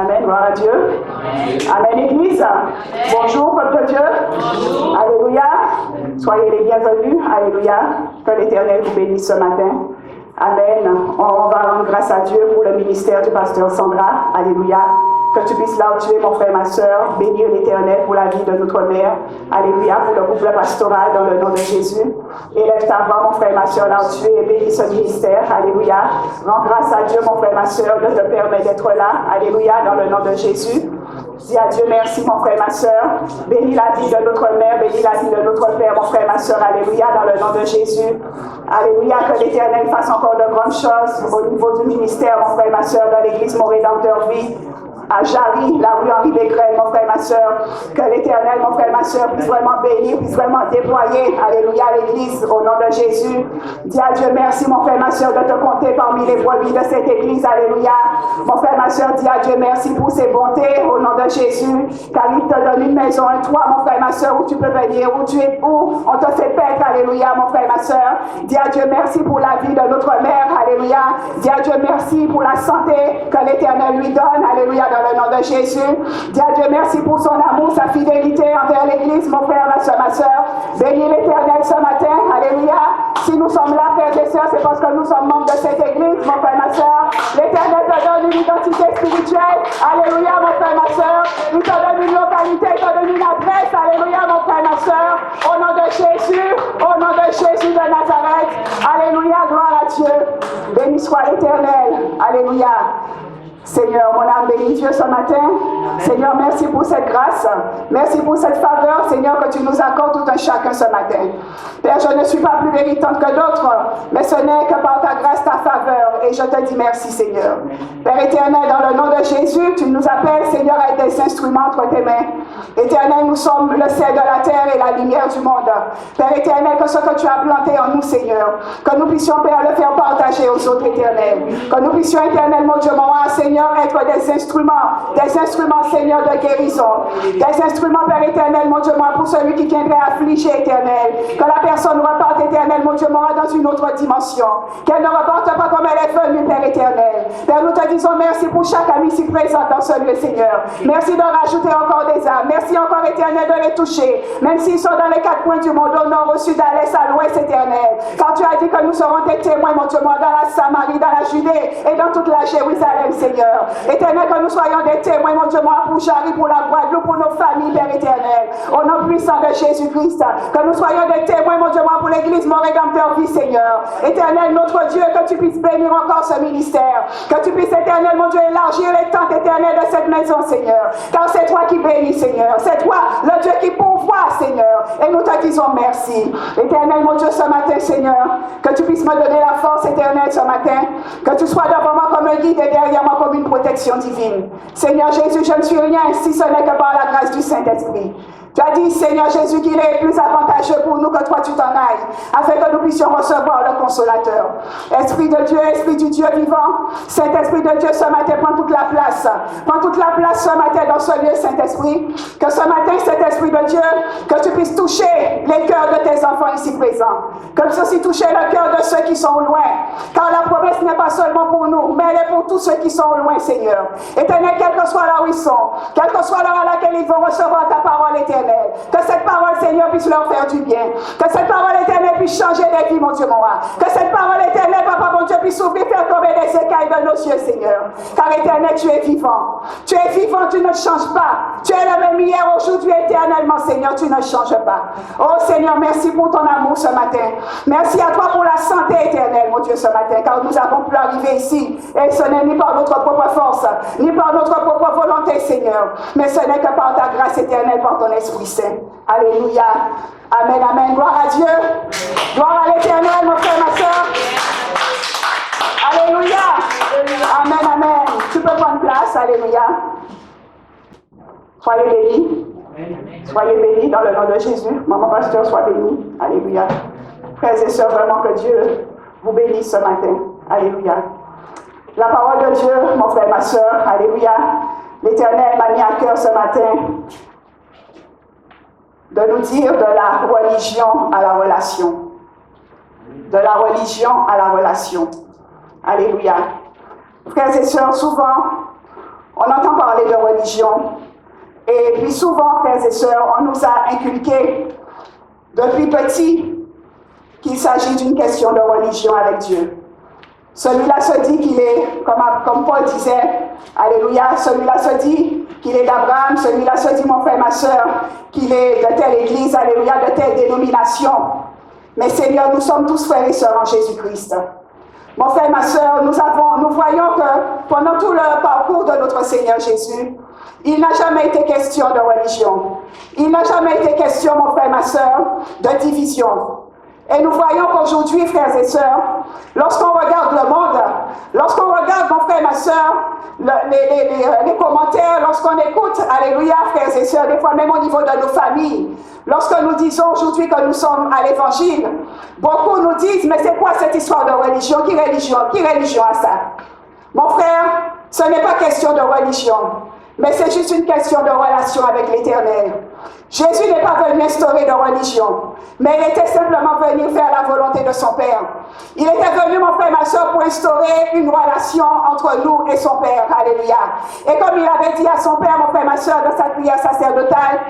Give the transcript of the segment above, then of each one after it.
amen. Gloire à Dieu. Amen, Église. Bonjour, peuple de Dieu. Alléluia. Soyez les bienvenus. Alléluia. Que l'Éternel vous bénisse ce matin. Amen. On va rendre grâce à Dieu pour le ministère du pasteur Sandra. Alléluia. Que tu puisses là où tu es, mon frère, ma soeur, bénir l'Éternel pour la vie de notre mère. Alléluia, pour le couple pastoral dans le nom de Jésus. Élève ta voix, mon frère, ma soeur, là où tu es, et bénis ce ministère. Alléluia. Rends grâce à Dieu, mon frère, ma soeur, de te permettre d'être là. Alléluia, dans le nom de Jésus. Dis à Dieu merci, mon frère, ma soeur. Bénis la vie de notre mère, bénis la vie de notre père, mon frère, ma soeur. Alléluia, dans le nom de Jésus. Alléluia, que l'Éternel fasse encore de grandes choses au niveau du ministère, mon frère, ma soeur, dans l'église Mon Rédempteur Vie. À Jarry, la rue Henri Becquerel, mon frère, ma soeur, que l'Éternel, mon frère, ma soeur, puisse vraiment bénir, puisse vraiment déployer, alléluia, l'église, au nom de Jésus. Dis à Dieu merci, mon frère, ma soeur, de te compter parmi les brebis de cette église, alléluia. Mon frère, ma soeur, dis à Dieu merci pour ses bontés, au nom de Jésus, car il te donne une maison, un toit, mon frère, ma soeur, où tu peux venir, où tu es, où on te fait paître, alléluia, mon frère, ma soeur. Dis à Dieu merci pour la vie de notre mère, alléluia. Dis à Dieu merci pour la santé que l'Éternel lui donne, alléluia, dans le nom de Jésus. Dis à Dieu merci pour son amour, sa fidélité envers l'église, mon frère, ma soeur. Bénis l'Éternel ce matin, alléluia. Si nous sommes là, frères et sœurs, c'est parce que nous sommes membres de cette église, mon frère, ma soeur. L'Éternel te donne une identité spirituelle, alléluia, mon frère, ma soeur. Il te donne une localité, il te donne une adresse, alléluia, mon frère, ma soeur. Au nom de Jésus, au nom de Jésus de Nazareth, alléluia, gloire à Dieu. Béni soit l'Éternel, alléluia. Seigneur, mon âme bénit Dieu ce matin. Seigneur, merci pour cette grâce. Merci pour cette faveur, Seigneur, que tu nous accordes tout un chacun ce matin. Père, je ne suis pas plus méritante que d'autres, mais ce n'est que par ta grâce, ta faveur. Et je te dis merci, Seigneur. Père éternel, dans le nom de Jésus, tu nous appelles, Seigneur, à être des instruments entre tes mains. Éternel, nous sommes le sel de la terre et la lumière du monde. Père éternel, que ce que tu as planté en nous, Seigneur, que nous puissions, Père, le faire partager aux autres, éternel. Que nous puissions, éternel, mon Dieu, mon roi, Seigneur, être des instruments, Seigneur, de guérison. Des instruments, Père éternel, mon Dieu, moi, pour celui qui viendrait affliger, éternel. Que la personne reparte, éternel, mon Dieu, moi, dans une autre dimension. Qu'elle ne reparte pas comme elle est venue, Père éternel. Père, nous te disons merci pour chaque ami ici présent dans ce lieu, Seigneur. Merci de rajouter encore des âmes. Merci encore, éternel, de les toucher. Même s'ils sont dans les quatre coins du monde, au nord, au sud, à l'est, à l'ouest, éternel. Car tu as dit que nous serons tes témoins, mon Dieu, moi, dans la Samarie, dans la Judée et dans toute la Jérusalem, Seigneur. Éternel, que nous soyons des témoins, mon Dieu, moi, pour Jarry, pour la Guadeloupe, pour nos familles, Père éternel. Au nom puissant de Jésus-Christ. Que nous soyons des témoins, mon Dieu, moi, pour l'église, mon Rédempteur vie, Seigneur. Éternel, notre Dieu, que tu puisses bénir encore ce ministère. Que tu puisses, éternel, mon Dieu, élargir les tentes éternelles de cette maison, Seigneur. Car c'est toi qui bénis, Seigneur. C'est toi, le Dieu qui pourvoit, Seigneur. Et nous te disons merci. Éternel, mon Dieu, ce matin, Seigneur, que tu puisses me donner la force éternelle ce matin. Que tu sois devant moi comme un guide et derrière moi comme une protection divine. Seigneur Jésus, je ne suis rien si ce n'est que par la grâce du Saint-Esprit. Tu as dit, Seigneur Jésus, qu'il est plus avantageux pour nous que toi tu t'en ailles, afin que nous puissions recevoir le Consolateur. Esprit de Dieu, Esprit du Dieu vivant, Saint-Esprit de Dieu, ce matin, prends toute la place. Prends toute la place ce matin dans ce lieu, Saint-Esprit. Que ce matin, Saint-Esprit de Dieu, que tu puisses toucher les cœurs de tes enfants ici présents. Que tu puisses aussi toucher le cœur de ceux qui sont loin. Car la promesse n'est pas seulement pour nous, mais elle est pour tous ceux qui sont loin, Seigneur. Éternel, quel que soit là où ils sont, quelle que soit l'heure à laquelle ils vont recevoir ta parole éternelle. Que cette parole, Seigneur, puisse leur faire du bien. Que cette parole éternelle puisse changer des vies, mon Dieu, mon roi. Que cette parole éternelle, papa, mon Dieu, puisse ouvrir, faire tomber les écailles de nos yeux, Seigneur. Car éternel, tu es vivant. Tu es vivant, tu ne changes pas. Tu es le même hier, aujourd'hui, éternellement, Seigneur, tu ne changes pas. Oh Seigneur, merci pour ton amour ce matin. Merci à toi pour la santé éternelle, mon Dieu, ce matin. Car nous avons pu arriver ici. Et ce n'est ni par notre propre force, ni par notre propre volonté, Seigneur. Mais ce n'est que par ta grâce éternelle, par ton Esprit Saint. Alléluia. Amen, amen. Gloire à Dieu. Gloire à l'Éternel, mon frère, ma soeur. Alléluia. Amen, amen. Tu peux prendre place. Alléluia. Soyez bénis. Soyez bénis dans le nom de Jésus. Maman pasteur, sois béni. Alléluia. Frères et sœurs, vraiment que Dieu vous bénisse ce matin. Alléluia. La parole de Dieu, mon frère, ma soeur. Alléluia. L'Éternel m'a mis à cœur ce matin de nous dire de la religion à la relation. De la religion à la relation. Alléluia. Frères et sœurs, souvent, On entend parler de religion. Et puis souvent, frères et sœurs, on nous a inculqué depuis petit qu'il s'agit d'une question de religion avec Dieu. Celui-là se dit qu'il est, comme Paul disait, alléluia, celui-là se dit qu'il est d'Abraham, celui-là se dit, mon frère, ma soeur, qu'il est de telle église, alléluia, de telle dénomination. Mais Seigneur, nous sommes tous frères et sœurs en Jésus-Christ. Mon frère, ma soeur, nous voyons que pendant tout le parcours de notre Seigneur Jésus, il n'a jamais été question de religion. Il n'a jamais été question, mon frère, ma soeur, de division. Et nous voyons qu'aujourd'hui, frères et sœurs, lorsqu'on regarde le monde, lorsqu'on regarde, mon frère, ma soeur, les commentaires, lorsqu'on écoute, alléluia, frères et sœurs, des fois même au niveau de nos familles, lorsque nous disons aujourd'hui que nous sommes à l'évangile, beaucoup nous disent, mais c'est quoi cette histoire de religion? Qui religion a ça? Mon frère, ce n'est pas question de religion, mais c'est juste une question de relation avec l'Éternel. Jésus n'est pas venu instaurer de religion, mais il était simplement venu faire la volonté de son Père. Il était venu, mon frère, ma soeur, pour instaurer une relation entre nous et son Père. Alléluia. Et comme il avait dit à son Père, mon frère, ma soeur, dans sa prière sacerdotale,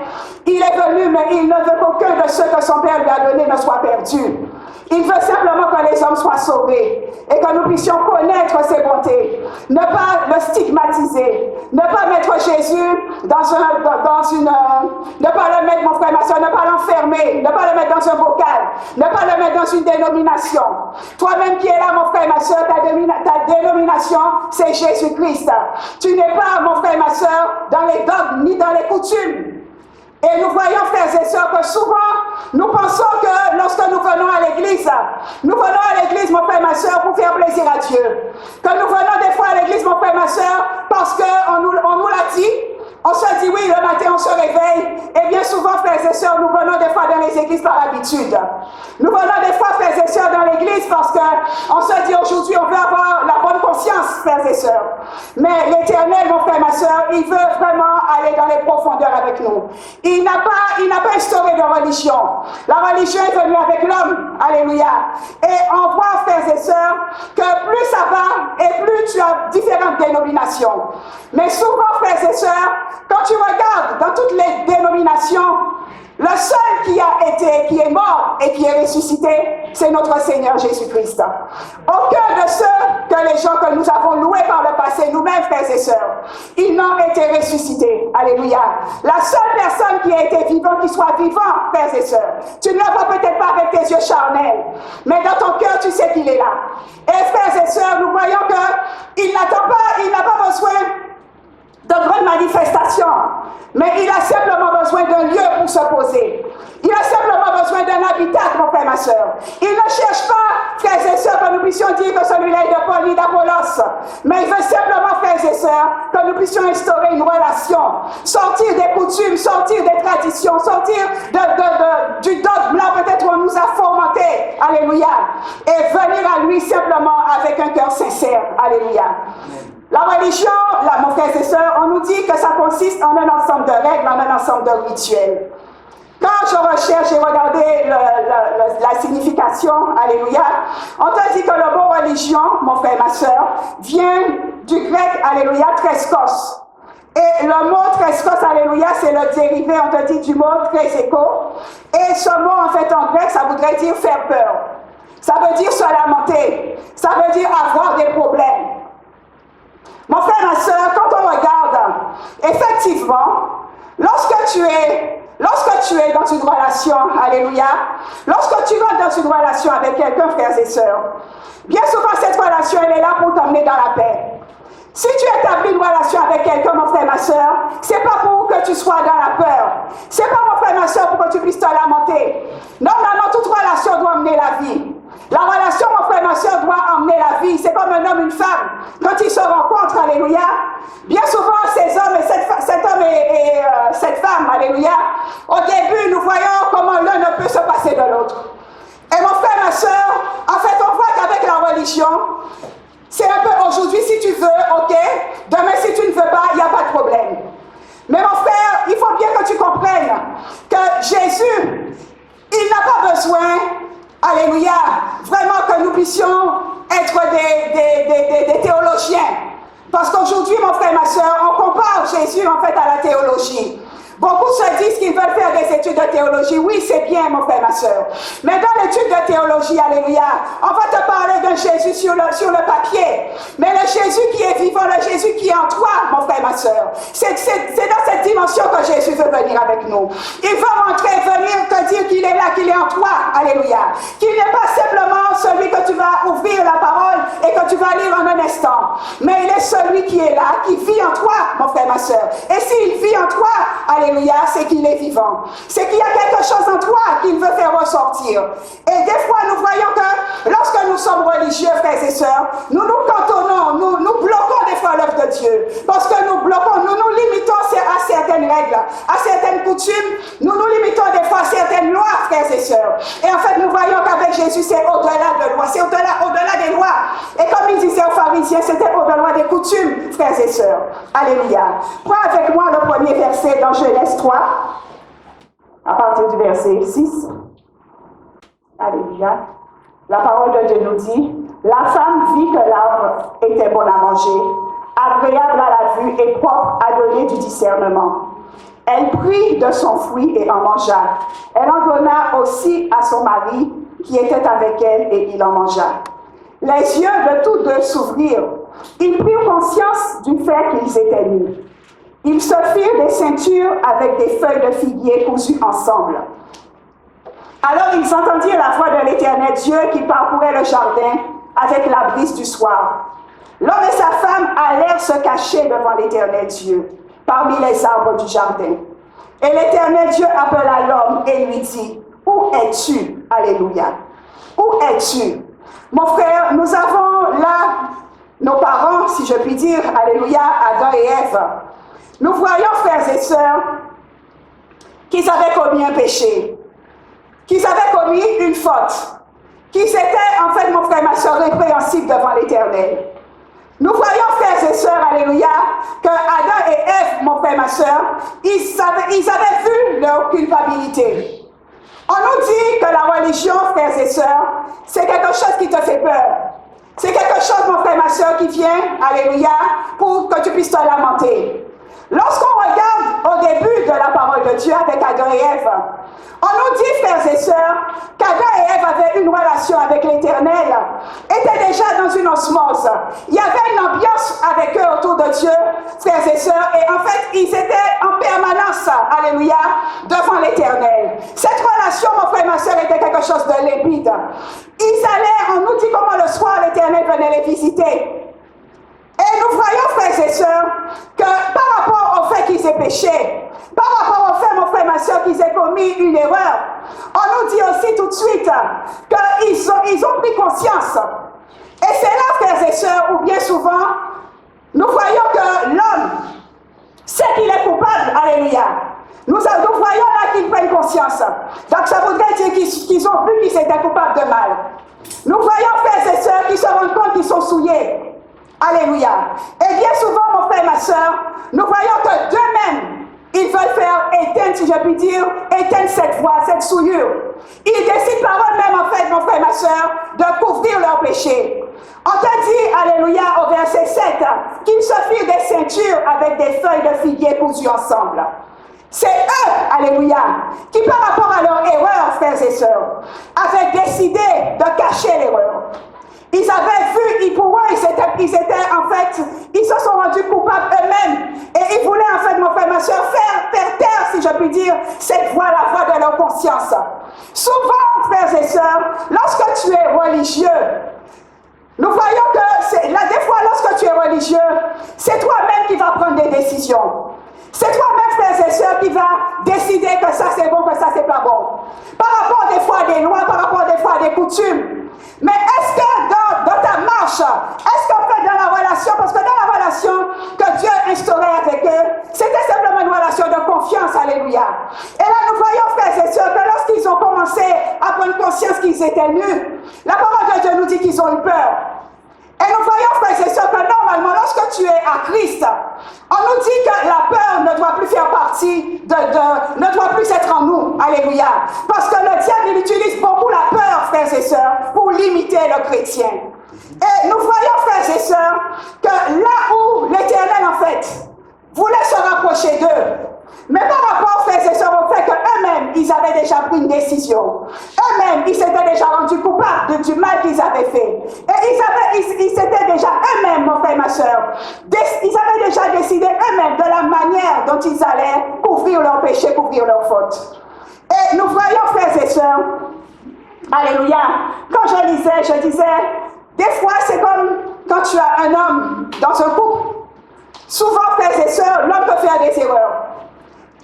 il est venu, mais il ne veut qu'aucun de ceux que son Père lui a donné ne soit perdu. Il veut simplement que les hommes soient sauvés et que nous puissions connaître ses bontés, ne pas le stigmatiser, ne pas mettre Jésus ne pas le mettre, mon frère, ma soeur, ne pas l'enfermer, ne pas le mettre dans un bocal, ne pas le mettre dans une dénomination. Toi-même qui es là, mon frère, ma soeur, ta dénomination, c'est Jésus-Christ. Tu n'es pas, mon frère, ma soeur, dans les dogmes ni dans les coutumes. Et nous voyons, frères et sœurs, que souvent, nous pensons que lorsque nous venons à l'église, mon frère, ma soeur, pour faire plaisir à Dieu. Que nous venons des fois à l'église, mon frère, ma soeur, parce qu'on nous l'a dit. On se dit oui, le matin on se réveille. Et bien souvent, frères et sœurs, nous venons des fois dans les églises par habitude. Nous venons des fois, frères et sœurs, dans l'église parce qu'on se dit aujourd'hui, on veut avoir la bonne conscience, frères et sœurs. Mais l'Éternel, mon frère, ma sœur, il veut vraiment aller dans les profondeurs avec nous. Il n'a pas instauré de religion. La religion est venue avec l'homme. Alléluia. Et on voit, frères et sœurs, que plus ça va et plus tu as différentes dénominations. Mais souvent, frères et sœurs, quand tu regardes dans toutes les dénominations, le seul qui est mort et qui est ressuscité, c'est notre Seigneur Jésus-Christ. Aucun de ceux que les gens que nous avons loués par le passé, nous-mêmes, frères et sœurs, ils n'ont été ressuscités. Alléluia. La seule personne qui a été vivante, qui soit vivant, frères et sœurs, tu ne le vois peut-être pas avec tes yeux charnels, mais dans ton cœur, tu sais qu'il est là. Et frères et sœurs, nous voyons qu'il n'a pas besoin de grandes manifestations, mais il a simplement besoin d'un lieu pour se poser. Il a simplement besoin d'un habitat, mon frère, ma soeur. Il ne cherche pas, frères et sœurs, que nous puissions dire que celui-là est de Paul ni d'Apollos, mais il veut simplement, frères et sœurs, que nous puissions instaurer une relation, sortir des coutumes, sortir des traditions, sortir du dogme là peut-être où on nous a fomenté, alléluia, et venir à lui simplement avec un cœur sincère, alléluia. La religion, là, mon frère et sœurs, on nous dit que ça consiste en un ensemble de règles, en un ensemble de rituels. Quand je recherche, j'ai regardé la signification, alléluia, on te dit que le mot religion, mon frère et ma sœur, vient du grec, alléluia, treskos. Et le mot treskos, alléluia, c'est le dérivé, on te dit, du mot treseko. Et ce mot, en fait, en grec, ça voudrait dire faire peur. Ça veut dire se lamenter. Ça veut dire avoir des problèmes. Mon frère, ma soeur, quand on regarde, effectivement, lorsque tu es dans une relation, alléluia, lorsque tu rentres dans une relation avec quelqu'un, frères et sœurs, bien souvent cette relation, elle est là pour t'emmener dans la paix. Si tu établis une relation avec quelqu'un, mon frère, ma soeur, c'est pas pour que tu sois dans la peur. C'est pas, mon frère, ma soeur, pour que tu puisses te lamenter. Normalement, toute relation doit emmener la vie. La relation, mon frère, ma soeur, doit emmener la vie. C'est comme un homme, une femme. Quand ils se rencontrent, alléluia, bien souvent, ces hommes et cet homme et cette femme, alléluia, au début, nous voyons comment l'un ne peut se passer de l'autre. Et mon frère, ma soeur, en fait, on voit qu'avec la religion, c'est un peu aujourd'hui, si tu veux, ok, demain, si tu ne veux pas, il n'y a pas de problème. Mais mon frère, il faut bien que tu comprennes que Jésus, il n'a pas besoin, alléluia, vraiment que nous puissions être des théologiens, Parce qu'aujourd'hui, mon frère et ma soeur, on compare Jésus en fait à la théologie. Beaucoup se disent qu'ils veulent faire des études de théologie. Oui, c'est bien, mon frère, ma soeur. Mais dans l'étude de théologie, alléluia, on va te parler d'un Jésus sur le papier. Mais le Jésus qui est vivant, le Jésus qui est en toi, mon frère, ma soeur. C'est dans cette dimension que Jésus veut venir avec nous. Il va rentrer, venir te dire qu'il est là, qu'il est en toi. Alléluia. Qu'il n'est pas simplement celui que tu vas ouvrir la parole et que tu vas lire en un instant. Mais il est celui qui est là, qui vit en toi, mon frère, ma soeur. Et s'il vit en toi, alléluia, c'est qu'il est vivant. C'est qu'il y a quelque chose en toi qu'il veut faire ressortir. Et des fois, nous voyons que lorsque nous sommes religieux, frères et sœurs, nous nous cantonnons, nous bloquons des fois l'œuvre de Dieu. Parce que nous bloquons, nous nous limitons à certaines règles, à certaines coutumes. Nous nous limitons des fois à certaines lois, frères et sœurs. Et en fait, nous voyons qu'avec Jésus, c'est au-delà de lois, c'est au-delà des lois. Et comme il disait aux pharisiens, c'était au-delà des coutumes, frères et sœurs. Alléluia. Prends avec moi le premier verset dans Genèse 3, à partir du verset 6. Alléluia. La parole de Dieu nous dit, la femme vit que l'arbre était bon à manger, agréable à la vue et propre à donner du discernement. Elle prit de son fruit et en mangea. Elle en donna aussi à son mari qui était avec elle et il en mangea. Les yeux de tous deux s'ouvrirent. Ils prirent conscience du fait qu'ils étaient nus. Ils se firent des ceintures avec des feuilles de figuier cousues ensemble. Alors ils entendirent la voix de l'Éternel Dieu qui parcourait le jardin avec la brise du soir. L'homme et sa femme allèrent se cacher devant l'Éternel Dieu, parmi les arbres du jardin. Et l'Éternel Dieu appela l'homme et lui dit, « Où es-tu? » Alléluia. « Où es-tu? » Mon frère, nous avons là nos parents, si je puis dire, alléluia, Adam et Ève. Nous voyons, frères et sœurs, qu'ils avaient commis un péché, qu'ils avaient commis une faute, qu'ils étaient, en fait, mon frère et ma soeur, répréhensibles devant l'Éternel. Nous voyons, frères et sœurs, alléluia, que Adam et Ève, mon frère et ma soeur, ils avaient vu leur culpabilité. On nous dit que la religion, frères et sœurs, c'est quelque chose qui te fait peur. C'est quelque chose, mon frère et ma soeur, qui vient, alléluia, pour que tu puisses te lamenter. Lorsqu'on regarde au début de la parole de Dieu avec Adam et Ève, on nous dit, frères et sœurs, qu'Adam et Ève avaient une relation avec l'Éternel, étaient déjà dans une osmose. Il y avait une ambiance avec eux autour de Dieu, frères et sœurs, et en fait, ils étaient en permanence, alléluia, devant l'Éternel. Cette relation, mon frère et ma sœur, était quelque chose de limpide. Ils allaient, on nous dit comment le soir l'Éternel venait les visiter. Et nous voyons, frères et sœurs, que par rapport au fait qu'ils aient péché, par rapport au fait, mon frère et ma sœur, qu'ils aient commis une erreur, on nous dit aussi tout de suite qu'ils ont pris conscience. Et c'est là, frères et sœurs, où bien souvent, nous voyons que l'homme sait qu'il est coupable, alléluia. Nous voyons là qu'ils prennent conscience. Donc ça voudrait dire qu'ils ont vu qu'ils étaient coupables de mal. Nous voyons, frères et sœurs, qu'ils se rendent compte qu'ils sont souillés. Alléluia. Et bien souvent, mon frère et ma soeur, nous voyons que d'eux-mêmes, ils veulent faire éteindre, si je puis dire, éteindre cette voie, cette souillure. Ils décident par eux-mêmes, en fait, mon frère et ma soeur, de couvrir leurs péchés. On te dit, alléluia, au verset 7, qu'ils se firent des ceintures avec des feuilles de figuier cousues ensemble. C'est eux, alléluia, qui par rapport à leur erreur, frères et sœurs, avaient décidé de cacher l'erreur. Ils avaient vu, pour eux, ils étaient en fait, ils se sont rendus coupables eux-mêmes. Et ils voulaient en fait, mon frère, ma soeur, faire taire, si je puis dire, cette voix, la voix de leur conscience. Souvent, frères et sœurs, lorsque tu es religieux, nous voyons que, des fois, lorsque tu es religieux, c'est toi-même qui vas prendre des décisions. C'est toi-même, frères et sœurs, qui va décider que ça c'est bon, que ça c'est pas bon. Par rapport des fois à des lois, par rapport des fois à des coutumes. Mais est-ce que dans ta marche, est-ce qu'en fait dans la relation, parce que dans la relation que Dieu instaurait avec eux, c'était simplement une relation de confiance, alléluia. Et là nous voyons, frères et sœurs, que lorsqu'ils ont commencé à prendre conscience qu'ils étaient nus, la parole de Dieu nous dit qu'ils ont eu peur. Et nous voyons, frères et sœurs, que normalement, lorsque tu es à Christ, on nous dit que la peur ne doit plus faire partie ne doit plus être en nous. Alléluia. Parce que le diable, il utilise beaucoup la peur, frères et sœurs, pour limiter le chrétien. Et nous voyons, frères et sœurs, que là où l'Éternel, en fait, voulait se rapprocher d'eux, mais par rapport, frères et sœurs, au fait qu'eux-mêmes, ils avaient déjà pris une décision. Eux-mêmes, ils s'étaient déjà rendus coupables du mal qu'ils avaient fait. Et ils s'étaient déjà eux-mêmes, mon frère et ma soeur, ils avaient déjà décidé eux-mêmes de la manière dont ils allaient couvrir leurs péchés, couvrir leurs fautes. Et nous voyons, frères et sœurs, alléluia, quand je lisais, je disais, des fois, c'est comme quand tu as un homme dans un couple. Souvent, frères et sœurs, l'homme peut faire des erreurs.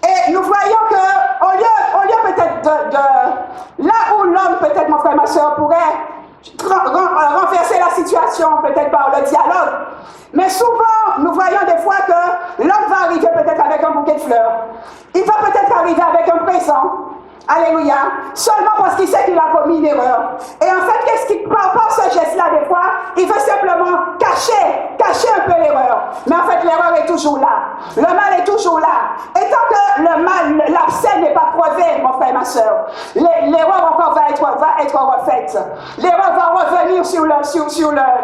Et nous voyons qu'au lieu peut-être là où l'homme, peut-être mon frère, ma soeur, pourrait renverser la situation, peut-être par le dialogue, mais souvent, nous voyons des fois que l'homme va arriver peut-être avec un bouquet de fleurs. Il va peut-être arriver avec un présent. Alléluia. Seulement parce qu'il sait qu'il a commis une erreur. Et en fait, qu'est-ce qu'il par ce geste-là, des fois, il veut simplement cacher un peu l'erreur. Mais en fait, l'erreur est toujours là. Le mal est toujours là. Et tant que le mal, l'abcès n'est pas crevé, mon frère et ma soeur, l'erreur encore va être refaite. L'erreur va revenir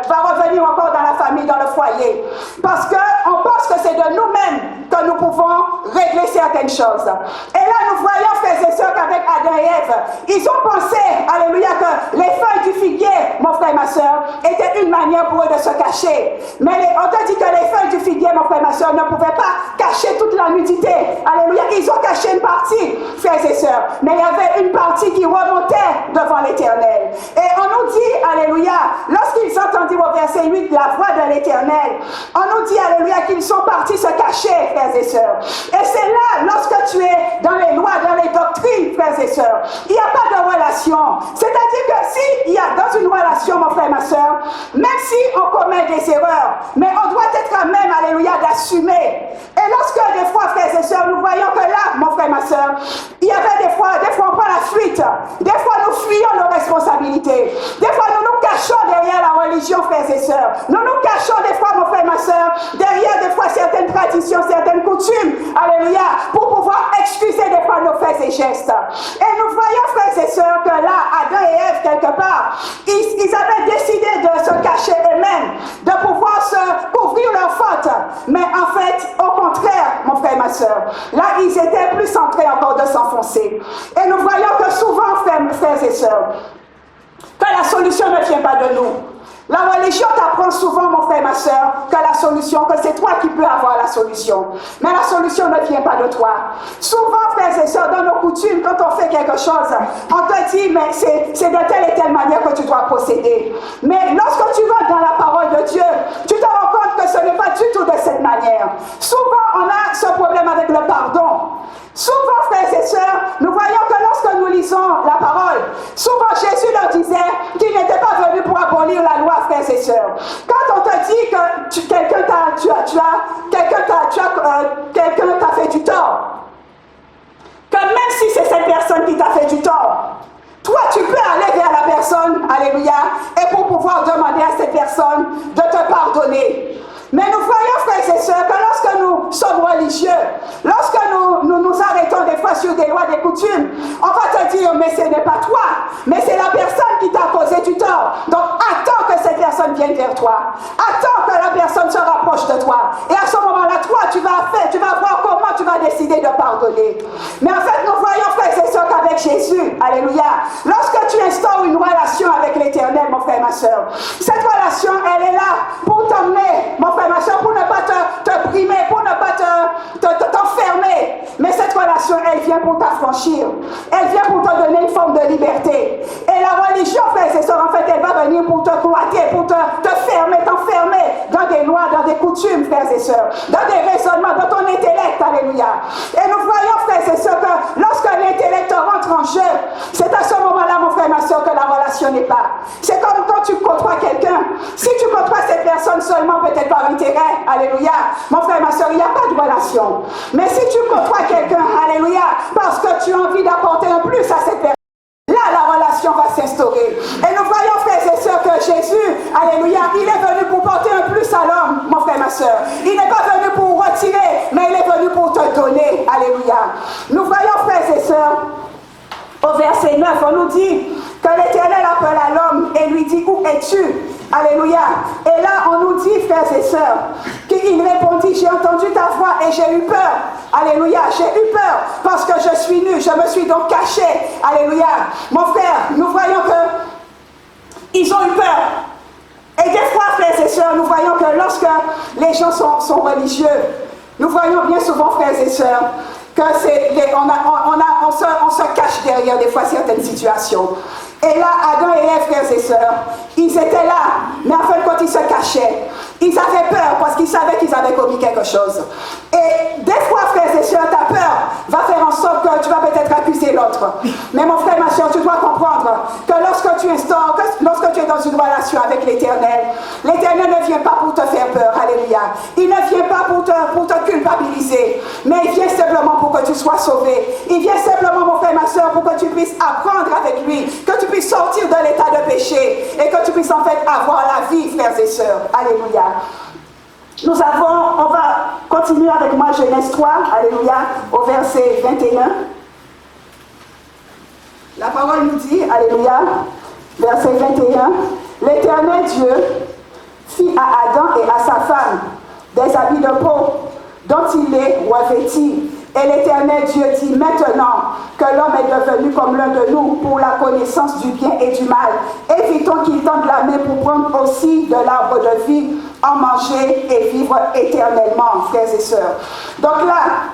va revenir encore dans la famille, dans le foyer. Parce qu'on pense que c'est de nous-mêmes que nous pouvons régler certaines choses. Et là, nous voyons, frères et sœurs, qu'avec Adam et Ève, ils ont pensé, alléluia, que les feuilles du figuier, mon frère et ma soeur, étaient une manière pour eux de se cacher. Mais on te dit que les feuilles du figuier, mon frère et ma soeur, ne pouvaient pas cacher toute la nudité. Alléluia, ils ont caché une partie, frères et sœurs. Mais il y avait une partie qui remontait devant l'Éternel. Et on nous dit, alléluia, lorsqu'ils entendirent au verset 8 la voix de l'Éternel, on nous dit, alléluia, qu'ils sont partis se cacher, frères et sœurs. Et c'est là, lorsque tu es dans les lois, dans les doctrines, frères et sœurs, il n'y a pas de relation. C'est-à-dire que s'il y a dans une relation, mon frère et ma sœur, même si on commet des erreurs, mais on doit être à même, alléluia, d'assumer. Et lorsque des fois, frères et sœurs, nous voyons que là, mon frère et ma sœur, il y avait des fois on prend la fuite. Des fois, nous fuyons nos responsabilités. Des fois, nous nous cachons derrière la religion, frères et sœurs. Nous nous cachons des fois, mon frère et ma sœur, derrière des fois certaines traditions, certaines coutumes, alléluia, pour pouvoir excuser des fois nos faits et gestes. Et nous voyons, frères et sœurs, que là, Adam et Ève, quelque part, ils avaient décidé de se cacher eux-mêmes, de pouvoir se couvrir leurs fautes. Mais en fait, au contraire, mon frère et ma sœur, là, ils étaient plus centrés encore de s'enfoncer. Et nous voyons que souvent, frères et sœurs, que la solution ne vient pas de nous. La religion t'apprend souvent, mon frère et ma soeur, que la solution, que c'est toi qui peux avoir la solution. Mais la solution ne vient pas de toi. Souvent, frères et sœurs, dans nos coutumes, quand on fait quelque chose, on te dit, mais c'est de telle et telle manière que tu dois procéder. Mais lorsque tu vas dans la parole de Dieu, tu te rends compte que ce n'est pas du tout de cette manière. Souvent, on a ce problème avec le pardon. Souvent, frères et sœurs, nous voyons que lorsque nous lisons la parole, souvent Jésus leur disait qu'il n'était pas venu pour abolir la loi, frères et sœurs. Quand on te dit que quelqu'un t'a fait du tort, que même si c'est cette personne qui t'a fait du tort, toi, tu peux aller vers la personne, alléluia, et pour pouvoir demander à cette personne de te pardonner. Mais nous voyons, frères et sœurs, que lorsque nous sommes religieux, lorsque nous arrêtons des fois sur des lois, des coutumes, on va te dire, mais ce n'est pas toi, mais c'est la personne qui t'a causé du tort. Donc, attends que cette personne vienne vers toi. Attends que la personne se rapproche de toi. Et à ce moment-là, toi, tu vas voir comment tu vas décider de pardonner. Mais en fait, nous voyons, frères et sœurs, qu'avec Jésus, alléluia, lorsque tu instaures une relation avec l'Éternel, mon frère et ma soeur, cette relation, elle est là pour t'emmener, mon frère et ma soeur, pour ne pas te primer, pour ne pas t'enfermer. Mais cette relation, elle vient pour t'affranchir. Elle vient pour te donner une forme de liberté. Et la religion, frères et sœurs, en fait, elle va venir pour te cloîtrer, pour te fermer, t'enfermer dans des lois, dans des coutumes, frères et sœurs, dans des raisonnements, dans ton intellect, alléluia. Et nous voyons, frères et sœurs, que lorsque l'intellect rentre en jeu, c'est à ce moment-là, mon frère et ma sœur, que la relation n'est pas. C'est comme quand tu côtoies quelqu'un. Si tu côtoies cette personne seulement, peut-être par intérêt, alléluia, mon frère et ma soeur, il n'y a pas de relation. Mais si tu côtoies quelqu'un, alléluia, parce que tu as envie d'apporter un plus à cette personne, là, la relation va s'instaurer. Et nous voyons, frères et sœurs, que Jésus, alléluia, il est venu pour porter un plus à l'homme, mon frère et ma soeur. Il n'est pas venu pour retirer, mais il est venu pour te donner, alléluia. Nous voyons, frères et sœurs, au verset 9, on nous dit que l'Éternel appelle à l'homme et lui dit, où es-tu? Alléluia. Et là, on nous dit, frères et sœurs, qu'il répondit, j'ai entendu ta voix et j'ai eu peur. Alléluia. J'ai eu peur parce que je suis nu. Je me suis donc caché. Alléluia. Mon frère, nous voyons que ils ont eu peur. Et des fois, frères et sœurs, nous voyons que lorsque les gens sont religieux, nous voyons bien souvent, frères et sœurs, que on se cache derrière des fois certaines situations. Et là, Adam et Ève, frères et sœurs, ils étaient là, mais en fait, quand ils se cachaient, ils avaient peur parce qu'ils savaient qu'ils avaient commis quelque chose. Et des fois, frères et sœurs, ta peur va faire en sorte que tu vas peut-être accuser l'autre. Mais mon frère, ma soeur, tu dois comprendre que lorsque tu es dans une relation avec l'Éternel, l'Éternel ne vient pas pour te faire peur, alléluia. Il ne vient pas pour te culpabiliser, mais il vient simplement pour que tu sois sauvé. Il vient simplement, mon frère, ma soeur, pour que tu puisses apprendre avec lui, que tu puisses sortir de l'état de péché et que tu puisses en fait avoir la vie, frères et sœurs. Alléluia. On va continuer avec moi Genèse 3, alléluia, au verset 21. La parole nous dit, alléluia, verset 21, l'Éternel Dieu fit à Adam et à sa femme des habits de peau dont il les revêtit. Et l'Éternel Dieu dit, maintenant que l'homme est devenu comme l'un de nous pour la connaissance du bien et du mal, évitons qu'il tende la main pour prendre aussi de l'arbre de vie, en manger et vivre éternellement, frères et sœurs. Donc là,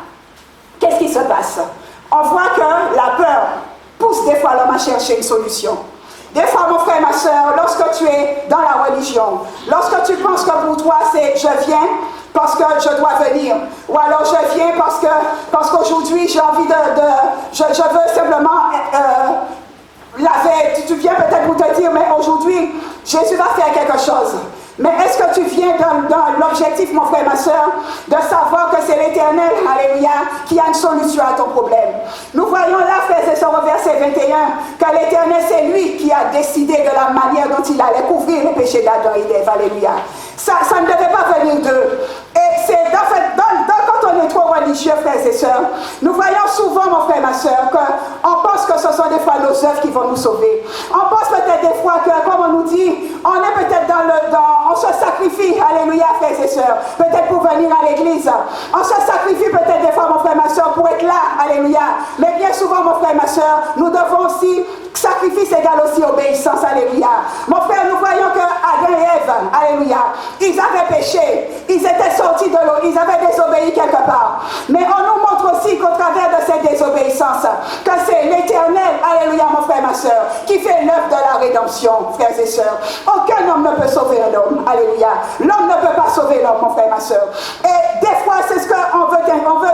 qu'est-ce qui se passe? On voit que la peur pousse des fois l'homme à chercher une solution. Des fois, mon frère, ma soeur, lorsque tu es dans la religion, lorsque tu penses que pour toi c'est « je viens », parce que je dois venir, ou alors je viens parce qu'aujourd'hui j'ai envie je veux simplement laver, tu viens peut-être pour te dire, mais aujourd'hui Jésus va faire quelque chose. Mais est-ce que tu viens dans l'objectif, mon frère, ma soeur, de savoir que c'est l'Éternel, alléluia, qui a une solution à ton problème? Nous voyons là, frères et sœurs, au verset 21, que l'Éternel, c'est lui qui a décidé de la manière dont il allait couvrir les péchés d'Adam et d'Ève, alléluia. Ça ne devait pas venir d'eux. Et c'est en fait, quand on est trop religieux, frères et sœurs, nous voyons souvent, mon frère, ma soeur, qu'on pense que ce sont des fois nos œuvres qui vont nous sauver. On pense peut-être des fois que, comme on nous dit, on est peut-être on se sacrifie, alléluia, frères et sœurs, peut-être pour venir à l'église. On se sacrifie peut-être des fois, mon frère, ma soeur, pour être là, alléluia. Mais bien souvent, mon frère, ma soeur, nous devons aussi, sacrifice égale aussi obéissance, alléluia. Mon frère, nous voyons que Adam et Ève, alléluia, ils avaient péché, ils étaient sortis de l'eau, ils avaient désobéi quelque part. Mais on nous montre aussi qu'au travers de cette désobéissance, que c'est l'Éternel, alléluia, mon frère, ma soeur, qui fait l'œuvre de la rédemption, frères et sœurs. Aucun homme ne peut sauver un homme, alléluia. L'homme ne peut pas sauver l'homme, mon frère, ma soeur. Et des fois, c'est ce qu'on veut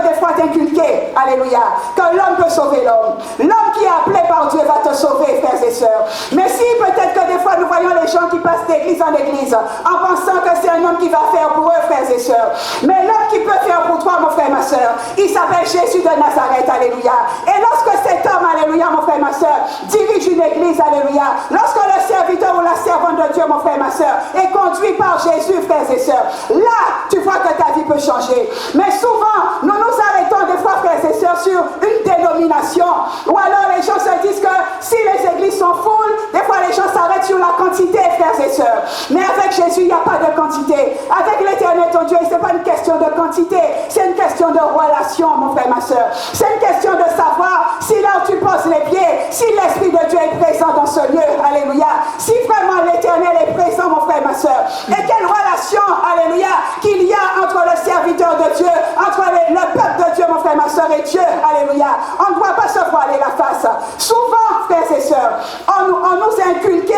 des fois t'inculquer, alléluia, que l'homme peut sauver l'homme. L'homme qui est appelé par Dieu va te sauver, frères et sœurs. Mais si peut-être que des fois nous voyons les gens qui passent d'église en église en pensant que c'est un homme qui va faire pour eux, frères et sœurs. Mais l'homme qui peut faire pour toi, mon frère, ma soeur, il s'appelle Jésus de Nazareth, alléluia. Et lorsque cet homme, alléluia, mon frère, ma soeur, dirige une église, alléluia, lorsque le serviteur ou la servante de Dieu, mon frère, ma soeur, est conduit par Jésus, frères et sœurs, là, tu vois que ta vie peut changer. Mais souvent, nous nous arrêtons des fois, frères et sœurs, sur une dénomination. Ou alors les gens se disent que si les églises sont full, des fois les gens s'arrêtent sur la quantité, frères et sœurs. Mais avec Jésus, il n'y a pas de quantité. Avec l'Éternel, ton Dieu, ce n'est pas une question de quantité, c'est une question de relation, mon frère, ma soeur. C'est une question de savoir si là où tu poses les pieds, si l'Esprit de Dieu est présent dans ce lieu, alléluia. Si vraiment l'Éternel est présent, mon frère, ma soeur. Et quelle relation, alléluia, qu'il y a entre le serviteur de Dieu, entre le peuple de Dieu, mon frère, ma soeur, et Dieu, alléluia. On ne doit pas se voiler la face. Souvent, frères et sœurs, on nous a inculqué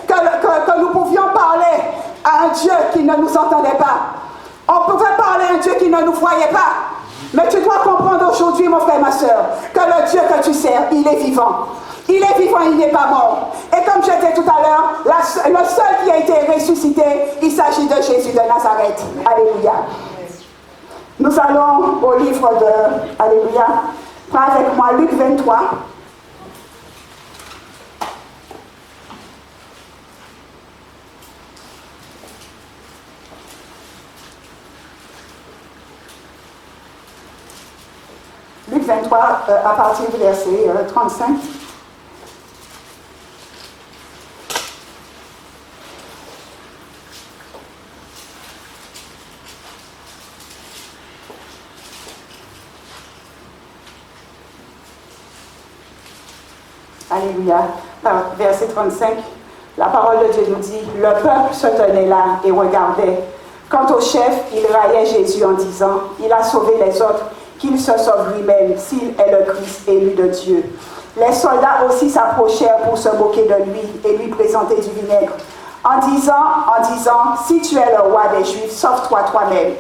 que nous pouvions parler à un Dieu qui ne nous entendait pas. On pouvait parler à un Dieu qui ne nous voyait pas. Mais tu dois comprendre aujourd'hui, mon frère, ma soeur, que le Dieu que tu sers, il est vivant. Il est vivant, il n'est pas mort. Et comme je disais tout à l'heure, le seul qui a été ressuscité, il s'agit de Jésus de Nazareth. Alléluia. Nous allons au livre de... Alléluia. Prends avec moi Luc 23. Luc 23, à partir du verset 35. Alléluia. Verset 35, la parole de Dieu nous dit, le peuple se tenait là et regardait. Quant au chef, il raillait Jésus en disant, il a sauvé les autres, qu'il se sauve lui-même, s'il est le Christ élu de Dieu. Les soldats aussi s'approchèrent pour se moquer de lui et lui présenter du vinaigre, en disant, si tu es le roi des Juifs, sauve-toi toi-même.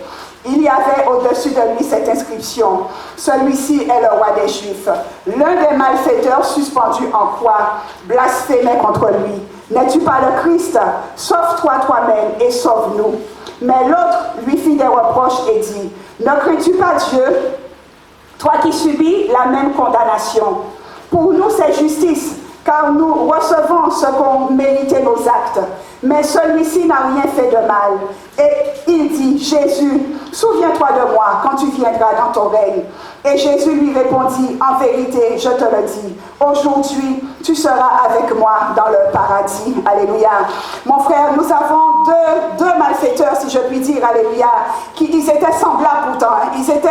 Il y avait au-dessus de lui cette inscription, celui-ci est le roi des Juifs. L'un des malfaiteurs suspendus en croix blasphémait contre lui. N'es-tu pas le Christ? Sauve-toi toi-même et sauve-nous. Mais l'autre lui fit des reproches et dit, ne crains-tu pas Dieu, toi qui subis la même condamnation? Pour nous c'est justice, car nous recevons ce qu'ont mérité nos actes. Mais celui-ci n'a rien fait de mal. Et il dit, Jésus, souviens-toi de moi quand tu viendras dans ton règne. Et Jésus lui répondit, en vérité, je te le dis, aujourd'hui, tu seras avec moi dans le paradis. Alléluia. Mon frère, nous avons deux malfaiteurs, si je puis dire, alléluia, ils étaient semblables pourtant. Ils étaient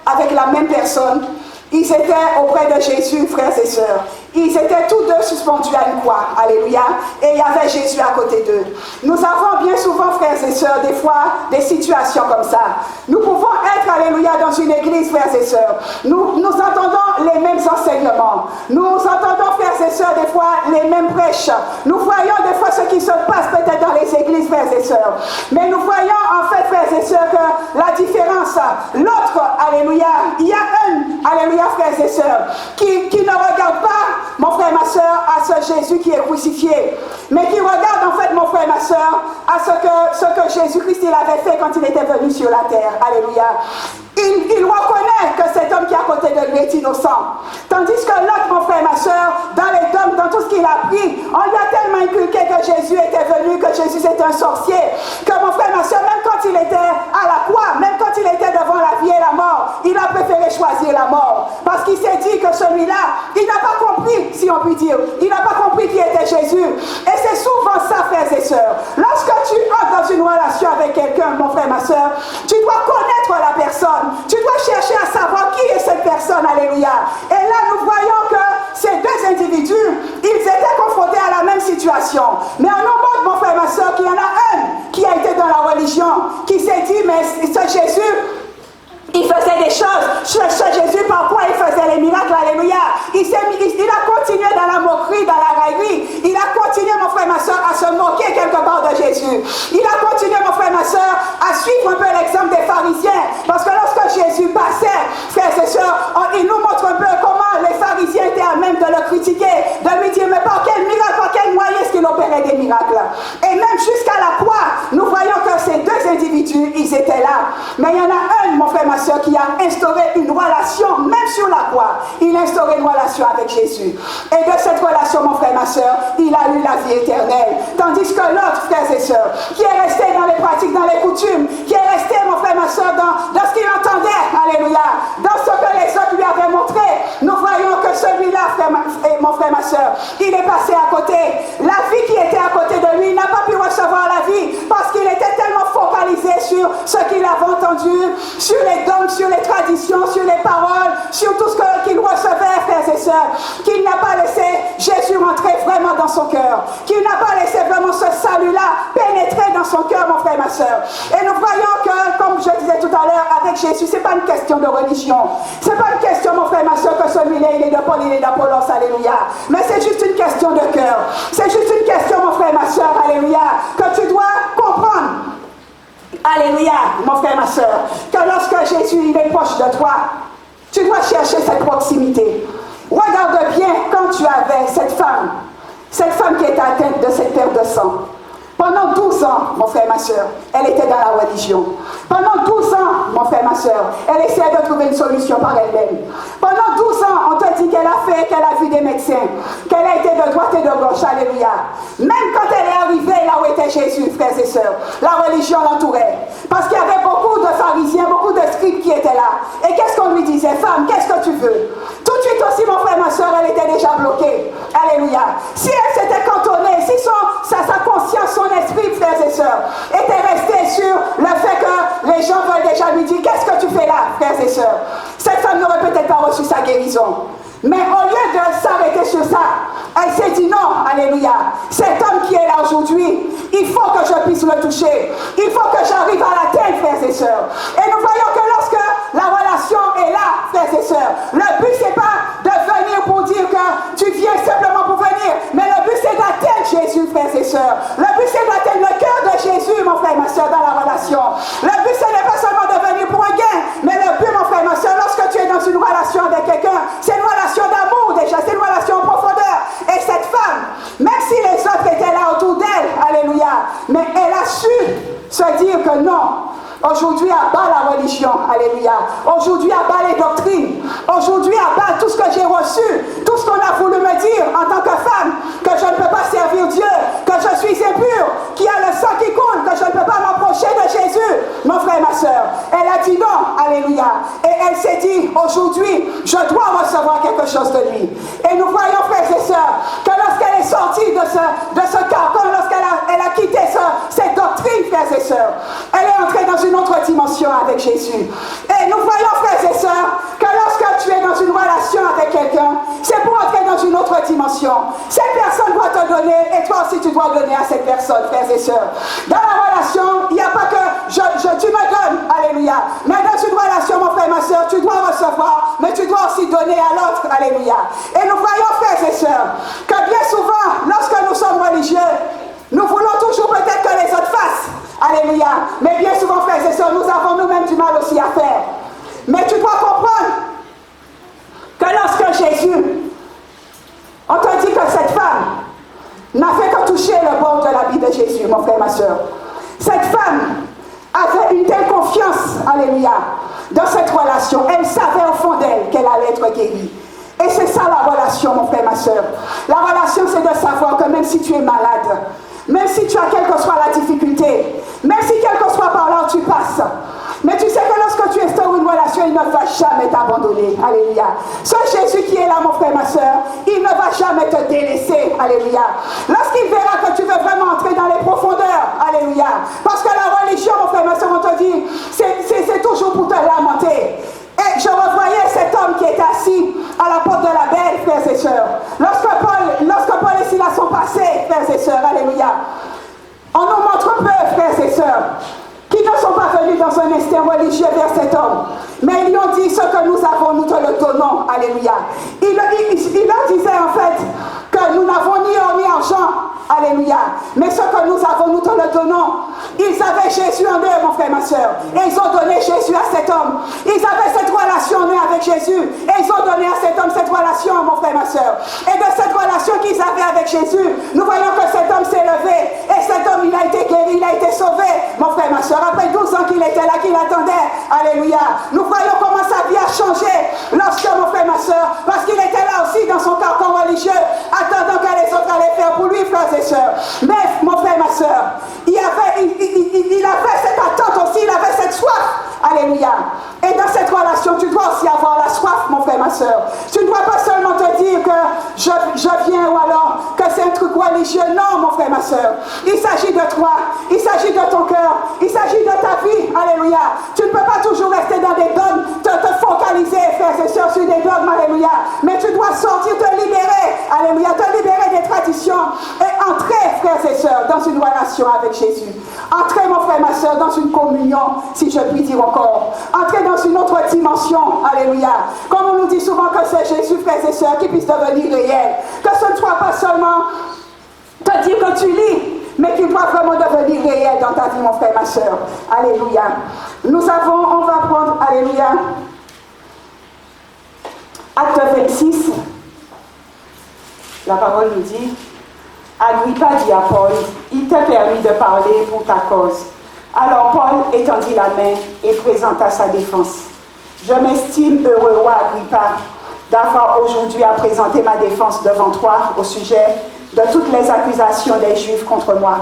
avec la même personne. Ils étaient auprès de Jésus, frères et sœurs. Ils étaient tous deux suspendus à une croix. Alléluia. Et il y avait Jésus à côté d'eux. Nous avons bien souvent, frères et sœurs, des fois, des situations comme ça. Nous pouvons être, alléluia, dans une église, frères et sœurs. Nous entendons les mêmes enseignements. Nous entendons, frères et sœurs, des fois, les mêmes prêches. Nous voyons des fois ce qui se passe peut-être dans les églises, frères et sœurs. Mais nous voyons, en fait, frères et sœurs, que la différence, l'autre, alléluia, il y a un, alléluia, frères et sœurs, qui ne regarde pas, mon frère et ma soeur, à ce Jésus qui est crucifié, mais qui regarde en fait, mon frère et ma soeur, à ce que Jésus-Christ il avait fait quand il était venu sur la terre. Alléluia. Il reconnaît que cet homme qui est à côté de lui est innocent. Tandis que l'autre, mon frère et ma soeur, dans les dogmes, dans tout ce qu'il a appris, on lui a tellement inculqué que Jésus était venu, que Jésus était un sorcier, que mon frère et ma soeur, même quand il était à la croix, même quand il était devant la vie et la mort, il a préféré choisir la mort. Parce qu'il s'est dit que celui-là, il n'a pas compris, si on peut dire, il n'a pas compris qui était Jésus. Et c'est souvent ça, frères et sœurs. Lorsque tu entres dans une relation avec quelqu'un, mon frère et ma soeur, tu dois connaître la personne. Tu dois chercher à savoir qui est cette personne, alléluia. Et là, nous voyons que ces deux individus, ils étaient confrontés à la même situation. Mais on nous montre, mon frère et ma soeur, qu'il y en a un qui a été dans la religion, qui s'est dit, mais ce Jésus, il faisait des choses. Ce Jésus, par quoi il faisait les miracles, alléluia. Il a continué dans la moquerie, dans la raillerie. Il a continué, mon frère et ma soeur, à se moquer quelque part de Jésus. Il a continué, mon frère et ma soeur, à suivre un peu l'exemple des pharisiens. Parce que lorsque Jésus passait, frères et sœurs, il nous montre un peu comment les pharisiens étaient à même de le critiquer, de lui dire, mais par quel miracle, par quel moyen est-ce qu'il opérait des miracles? Et même jusqu'à la croix, nous voyons que ces deux individus, ils étaient là. Mais il y en a un, mon frère et ma soeur, qui a instauré une relation, même sur la croix, il a instauré une relation avec Jésus. Et de cette relation, mon frère et ma soeur, il a eu la vie éternelle. Tandis que l'autre, frères et sœurs, qui est resté dans les pratiques, dans les coutumes, qui est resté, mon frère et ma soeur, dans ce qu'il entendait, alléluia, dans ce que les autres lui avaient montré, nous voyons que celui-là, mon frère et ma soeur, il est passé à côté. La vie qui était à côté de lui, il n'a pas pu recevoir la vie parce qu'il était tellement focalisé sur ce qu'il avait entendu, sur les dons, sur les traditions, sur les paroles, sur tout ce qu'il recevait, frères et sœurs, qu'il n'a pas laissé Jésus rentrer vraiment dans son cœur, qu'il n'a pas laissé vraiment ce salut-là pénétrer dans son cœur, mon frère et ma sœur. Et nous voyons que, comme je disais tout à l'heure, avec Jésus, ce n'est pas une question de religion. Ce n'est pas une question, mon frère et ma sœur, que celui-là, il est de Paul, il est d'Apollos, alléluia. Mais c'est juste une question de cœur. C'est juste une question, mon frère et ma sœur, alléluia, que tu dois comprendre. Alléluia, mon frère et ma soeur, que lorsque Jésus il est proche de toi, tu dois chercher cette proximité. Regarde bien quand tu avais cette femme qui était atteinte de cette perte de sang. Pendant 12 ans, mon frère et ma soeur, elle était dans la religion. Pendant 12 ans, mon frère et ma soeur, elle essayait de trouver une solution par elle-même. Pendant 12 ans, on te dit qu'elle a vu des médecins, qu'elle a été de droite et de gauche, alléluia. Même quand elle est arrivée là où était Jésus, frères et sœurs, la religion l'entourait. Parce qu'il y avait beaucoup de pharisiens, beaucoup de scribes qui étaient là. Et qu'est-ce qu'on lui disait? Femme, qu'est-ce que tu veux? Tout de suite aussi, mon frère et ma soeur, elle était déjà bloquée. Alléluia. Si elle s'était cantonnée, si sa conscience, son esprit, frères et sœurs, était resté sur le fait que les gens veulent déjà lui dire, qu'est-ce que tu fais là, frères et sœurs? Cette femme n'aurait peut-être pas reçu sa guérison. Mais au lieu de s'arrêter sur ça, elle s'est dit non, alléluia, cet homme qui est là aujourd'hui, il faut que je puisse le toucher. Il faut que j'arrive à l'atteindre, frères et sœurs. Et nous voyons que lorsque la relation est là, frères et sœurs, le but c'est pas de venir pour dire que tu viens simplement pour venir, mais le but c'est d'atteindre Jésus, frères et sœurs. Le but c'est d'atteindre le cœur de Jésus, mon frère et ma sœur, dans la relation. Le but ce n'est pas seulement de venir pour un gain, mais le but, mon frère et ma sœur, lorsque tu es dans une relation avec quelqu'un, c'est une relation d'amour déjà, c'est une relation en profondeur. Et cette femme, même si les autres étaient là autour d'elle, alléluia, mais elle a su se dire que non. Aujourd'hui, à bas la religion, alléluia. Aujourd'hui, à bas les doctrines. Aujourd'hui, à bas tout ce que j'ai reçu, tout ce qu'on a voulu me dire en tant que femme, que je ne peux pas servir Dieu, que je suis impure, qu'il y a le sang qui coule, que je ne peux pas m'approcher de Jésus. Mon frère et ma soeur, elle a dit non, alléluia. Et elle s'est dit, aujourd'hui, je dois recevoir quelque chose de lui. Et nous voyons, frères et sœurs, que lorsqu'elle est sortie de ce carcan, lorsqu'elle a quitté cette doctrine, frères et sœurs, elle est entrée dans une autre dimension avec Jésus. Et nous voyons, frères et sœurs, que lorsque tu es dans une relation avec quelqu'un, c'est pour entrer dans une autre dimension. Cette personne doit te donner, et toi aussi tu dois donner à cette personne, frères et sœurs. Dans la relation, il n'y a pas que tu me donnes, alléluia. Mais dans une relation, mon frère et ma sœur, tu dois recevoir, mais tu dois aussi donner à l'autre, alléluia. Et nous voyons, frères et sœurs, que bien souvent, lorsque nous sommes religieux, nous voulons toujours peut-être que les autres fassent. Alléluia. Mais bien souvent, frères et sœurs, nous avons nous-mêmes du mal aussi à faire. Mais tu dois comprendre que lorsque Jésus, on te dit que cette femme n'a fait que toucher le bord de l'habit de Jésus, mon frère et ma sœur. Cette femme avait une telle confiance, alléluia, dans cette relation. Elle savait au fond d'elle qu'elle allait être guérie. Et c'est ça la relation, mon frère et ma sœur. La relation, c'est de savoir que même si tu es malade, même si tu as quelle que soit la difficulté, même si quel que soit par là où tu passes, mais tu sais que lorsque tu instaures une relation, il ne va jamais t'abandonner. Alléluia. Ce Jésus qui est là, mon frère, ma soeur, il ne va jamais te délaisser. Alléluia. Lorsqu'il verra que tu veux vraiment entrer dans les profondeurs. Alléluia. Parce que la religion, mon frère, ma soeur, on te dit, c'est toujours pour te lamenter. Et je revoyais cet homme qui était assis à la porte de la belle, frères et sœurs. Lorsque Paul et Silas sont passés, frères et sœurs, alléluia, on nous montre peu, frères et sœurs, qui ne sont pas venus dans un instinct religieux vers cet homme. Mais ils lui ont dit, ce que nous avons, nous te le donnons, alléluia. Il leur disait en fait que nous n'avons ni or ni argent, alléluia. Mais ce que nous avons, nous te le donnons. Ils avaient Jésus en eux, mon frère, ma soeur. Et ils ont donné Jésus à cet homme. Ils avaient cette relation en eux avec Jésus. Et ils ont donné à cet homme cette relation, mon frère, ma soeur. Et de cette relation qu'ils avaient avec Jésus, nous voyons que cet homme s'est levé. Et cet homme, il a été guéri, il a été sauvé, mon frère, ma soeur. Après 12 ans qu'il était là, qu'il attendait, alléluia. Nous voyons comment sa vie a changé lorsque, mon frère, ma soeur, parce qu'il était là aussi dans son carcan religieux, attendant que les autres allaient faire pour lui, frères et sœurs. Mais, mon frère, ma soeur, il avait cette attente aussi, il avait cette soif. Alléluia. Et dans cette relation, tu dois aussi avoir la soif, mon frère, ma soeur. Tu ne dois pas seulement te dire que je viens ou alors que c'est un truc religieux. Non, mon frère, ma soeur. Il s'agit de toi. Il s'agit de ton cœur. Il s'agit de ta vie. Alléluia. Tu ne peux pas toujours rester dans des dogmes, te focaliser, frères et sœurs, sur des dogmes. Alléluia. Mais tu dois sortir, te libérer. Alléluia. Te libérer des traditions et entrer, frères et sœurs, dans une relation avec Jésus. Entrer, mon frère, ma soeur, dans une communion, si je puis dire encore. Entrer dans une autre dimension. Alléluia. Comme on nous dit souvent que c'est Jésus, frères et sœurs, qui puisse devenir réel. Que ce ne soit pas seulement te dire que tu lis, mais qu'il doit vraiment devenir réel dans ta vie, mon frère, ma soeur. Alléluia. On va prendre, alléluia, Acte 26. La parole nous dit, Agrippa dit à Paul, il t'a permis de parler pour ta cause. Alors Paul étendit la main et présenta sa défense. Je m'estime heureux, roi Agrippa, d'avoir aujourd'hui à présenter ma défense devant toi au sujet de toutes les accusations des Juifs contre moi.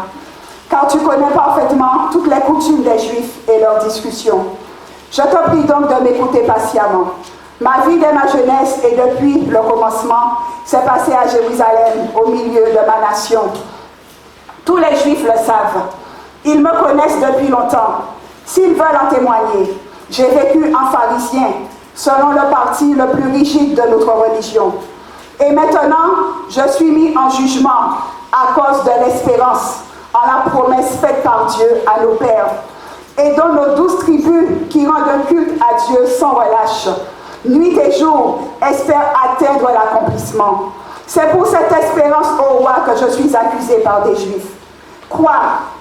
Car tu connais parfaitement toutes les coutumes des Juifs et leurs discussions. Je te prie donc de m'écouter patiemment. Ma vie dès ma jeunesse et depuis le commencement s'est passée à Jérusalem, au milieu de ma nation. Tous les Juifs le savent. Ils me connaissent depuis longtemps. S'ils veulent en témoigner, j'ai vécu en pharisien, selon le parti le plus rigide de notre religion. Et maintenant, je suis mis en jugement à cause de l'espérance en la promesse faite par Dieu à nos pères, et dont nos 12 tribus qui rendent un culte à Dieu sans relâche, nuit et jour, espèrent atteindre l'accomplissement. C'est pour cette espérance, ô roi, que je suis accusé par des Juifs. Quoi?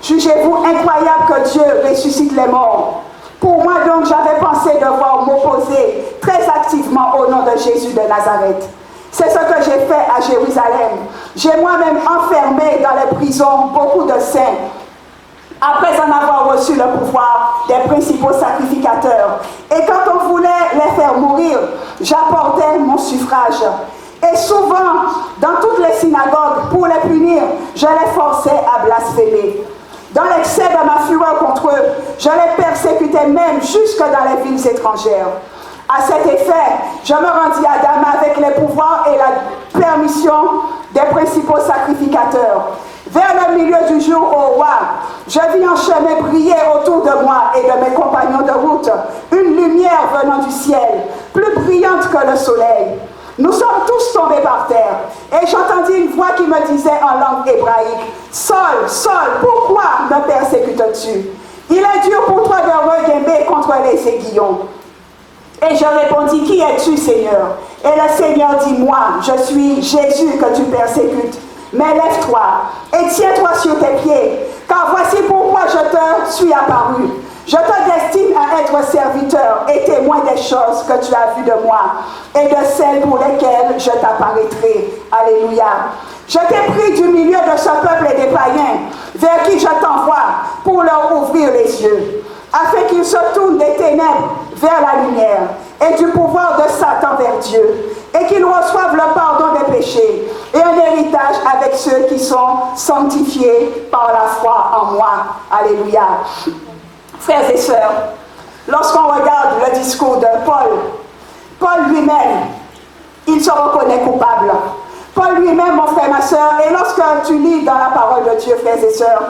Jugez-vous incroyable que Dieu ressuscite les morts? Pour moi donc, j'avais pensé devoir m'opposer très activement au nom de Jésus de Nazareth. C'est ce que j'ai fait à Jérusalem. J'ai moi-même enfermé dans les prisons beaucoup de saints, après en avoir reçu le pouvoir des principaux sacrificateurs. Et quand on voulait les faire mourir, j'apportais mon suffrage. Et souvent, dans toutes les synagogues, pour les punir, je les forçais à blasphémer. Dans l'excès de ma fureur contre eux, je les persécutais même jusque dans les villes étrangères. À cet effet, je me rendis à Damas avec les pouvoirs et la permission des principaux sacrificateurs. Vers le milieu du jour, ô roi, je vis un chemin briller autour de moi et de mes compagnons de route, une lumière venant du ciel, plus brillante que le soleil. Nous sommes tous tombés par terre, et j'entendis une voix qui me disait en langue hébraïque, « Saul, Saul, pourquoi me persécutes-tu? Il est dur pour toi de reguimber contre les aiguillons. » Et je répondis, « Qui es-tu, Seigneur? » Et le Seigneur dit, « Moi, je suis Jésus que tu persécutes. Mais lève-toi et tiens-toi sur tes pieds, car voici pourquoi je te suis apparu. Je te destine à être serviteur et témoin des choses que tu as vues de moi et de celles pour lesquelles je t'apparaîtrai. » Alléluia. Je t'ai pris du milieu de ce peuple et des païens, vers qui je t'envoie pour leur ouvrir les yeux, afin qu'ils se tournent des ténèbres vers la lumière et du pouvoir de Satan vers Dieu, et qu'ils reçoivent le pardon des péchés et un héritage avec ceux qui sont sanctifiés par la foi en moi. Alléluia. Frères et sœurs, lorsqu'on regarde le discours de Paul lui-même, il se reconnaît coupable. Paul lui-même, mon frère, ma sœur, et lorsque tu lis dans la parole de Dieu, frères et sœurs,